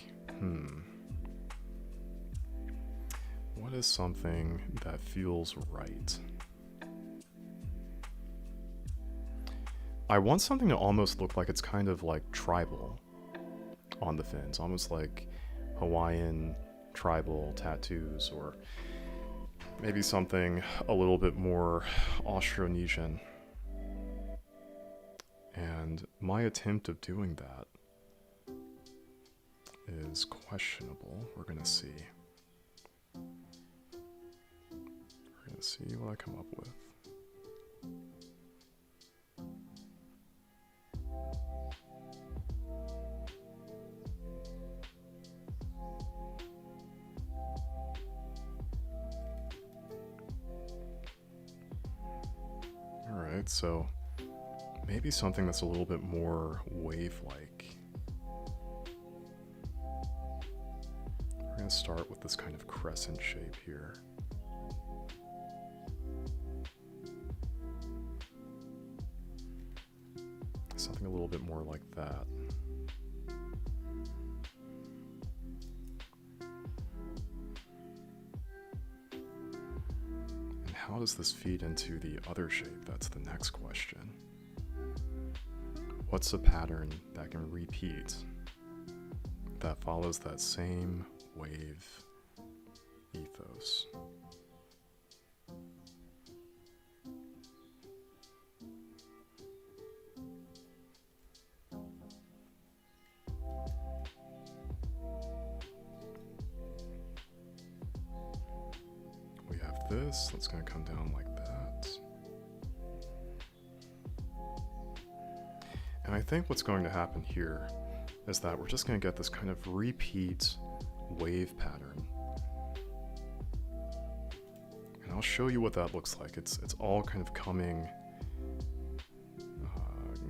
what is something that feels right? I want something to almost look like it's kind of like tribal on the fins, almost like Hawaiian tribal tattoos, or maybe something a little bit more Austronesian. And my attempt of doing that is questionable. We're gonna see. We're gonna see what I come up with. Alright, so maybe something that's a little bit more wave-like. We're going to start with this kind of crescent shape here. Something a little bit more like that. And how does this feed into the other shape? That's the next question. What's a pattern that can repeat that follows that same wave ethos? We have this, that's going to come down like that. And I think what's going to happen here is that we're just going to get this kind of repeat wave pattern. And I'll show you what that looks like. It's all kind of coming,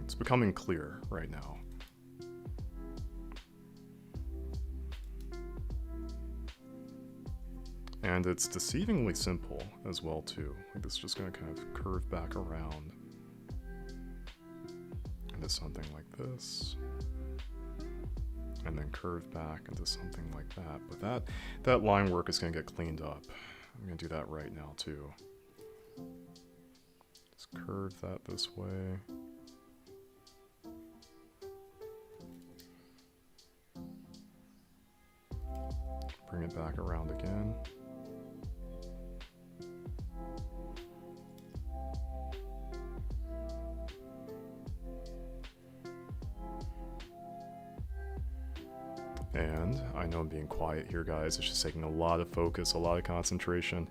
it's becoming clear right now. And it's deceivingly simple as well too. Like this is just going to kind of curve back around into something like this, and then curve back into something like that. But that line work is going to get cleaned up. I'm going to do that right now too. Just curve that this way. Bring it back around again. And I know I'm being quiet here, guys. It's just taking a lot of focus, a lot of concentration.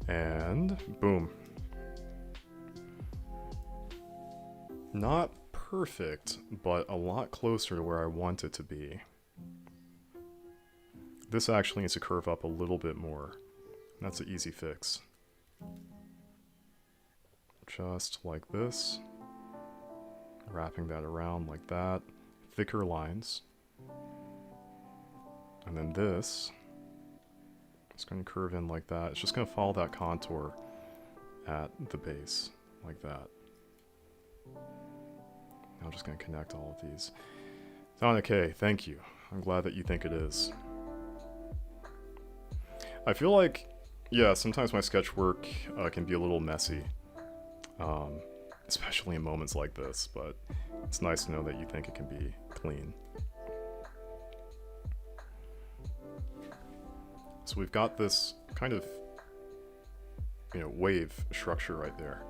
And boom. Not perfect, but a lot closer to where I want it to be. This actually needs to curve up a little bit more. That's an easy fix. Just like this. Wrapping that around like that. Thicker lines. And then this is going to curve in like that. It's just going to follow that contour at the base, like that. I'm just going to connect all of these. Donna K, thank you. I'm glad that you think it is. I feel like, yeah, sometimes my sketch work can be a little messy, especially in moments like this, but it's nice to know that you think it can be clean. So we've got this kind of, wave structure right there.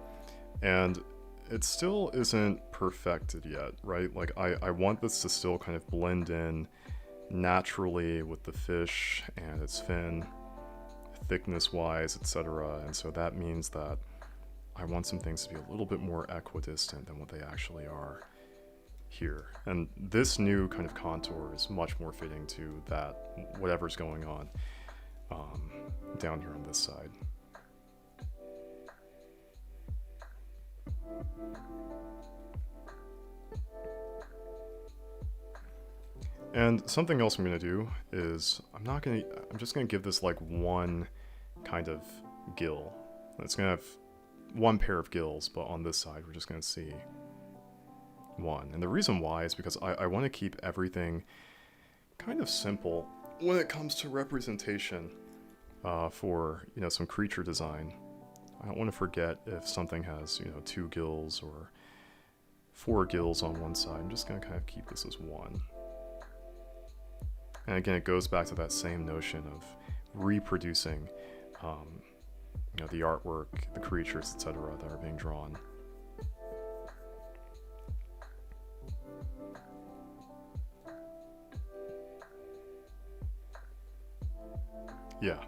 And it still isn't perfected yet, right? Like I want this to still kind of blend in naturally with the fish and its fin, thickness wise, etc. And so that means that I want some things to be a little bit more equidistant than what they actually are here. And this new kind of contour is much more fitting to that, whatever's going on down here on this side. And something else I'm going to do is I'm just going to give this like one kind of gill. It's going to have one pair of gills, but on this side we're just going to see one. And the reason why is because I want to keep everything kind of simple when it comes to representation for, you know, some creature design. I don't want to forget if something has, you know, 2 gills or 4 gills on one side. I'm just going to kind of keep this as one. And again, it goes back to that same notion of reproducing, you know, the artwork, the creatures, etc. that are being drawn. Yeah,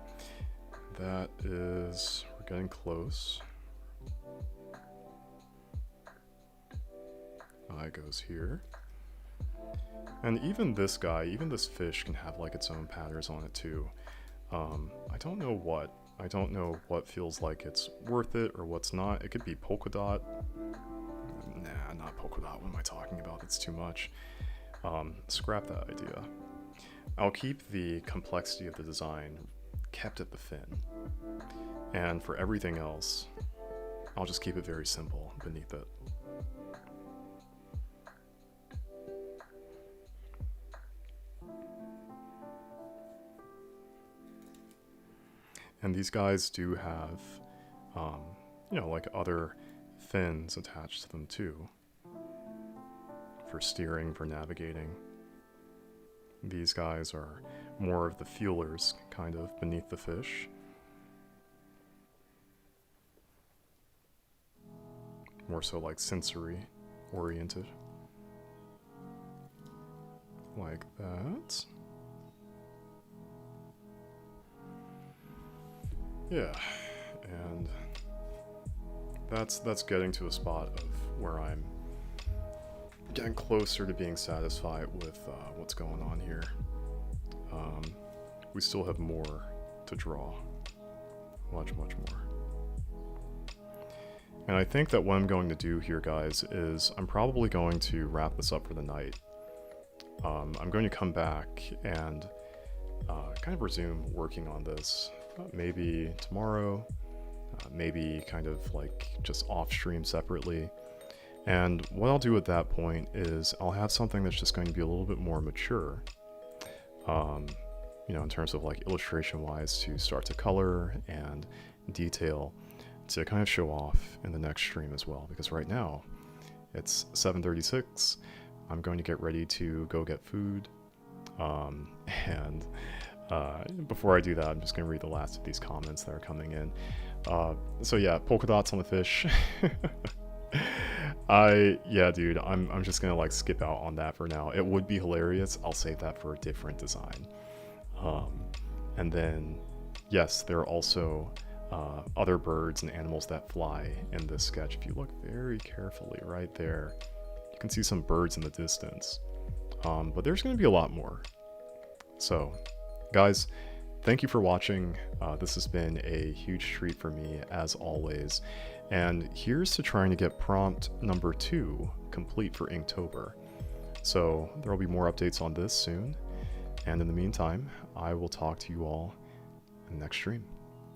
that is, we're getting close. Eye goes here. And even this guy, even this fish can have like its own patterns on it too. I don't know what feels like it's worth it or what's not. It could be polka dot. Nah, not polka dot. What am I talking about? That's too much. Scrap that idea. I'll keep the complexity of the design kept at the fin. And for everything else, I'll just keep it very simple beneath it. And these guys do have, you know, like other fins attached to them too. For steering, for navigating. These guys are more of the fuelers, kind of, beneath the fish. More so like sensory oriented. Like that. Yeah, and that's getting to a spot of where I'm getting closer to being satisfied with what's going on here. We still have more to draw. Much, much more. And I think that what I'm going to do here, guys, is I'm probably going to wrap this up for the night. I'm going to come back and kind of resume working on this. Maybe tomorrow, maybe kind of like just off stream separately. And what I'll do at that point is I'll have something that's just going to be a little bit more mature, you know, in terms of like illustration wise, to start to color and detail to kind of show off in the next stream as well. Because right now it's 7:36. I'm going to get ready to go get food. And before I do that, I'm just going to read the last of these comments that are coming in. So yeah, polka dots on the fish. Yeah, dude, I'm just gonna like skip out on that for now. It would be hilarious. I'll save that for a different design. And then, yes, there are also other birds and animals that fly in this sketch. If you look very carefully right there, you can see some birds in the distance. But there's gonna be a lot more. So, guys, thank you for watching. This has been a huge treat for me, as always. And here's to trying to get prompt number 2 complete for Inktober. So there will be more updates on this soon. And in the meantime, I will talk to you all in the next stream.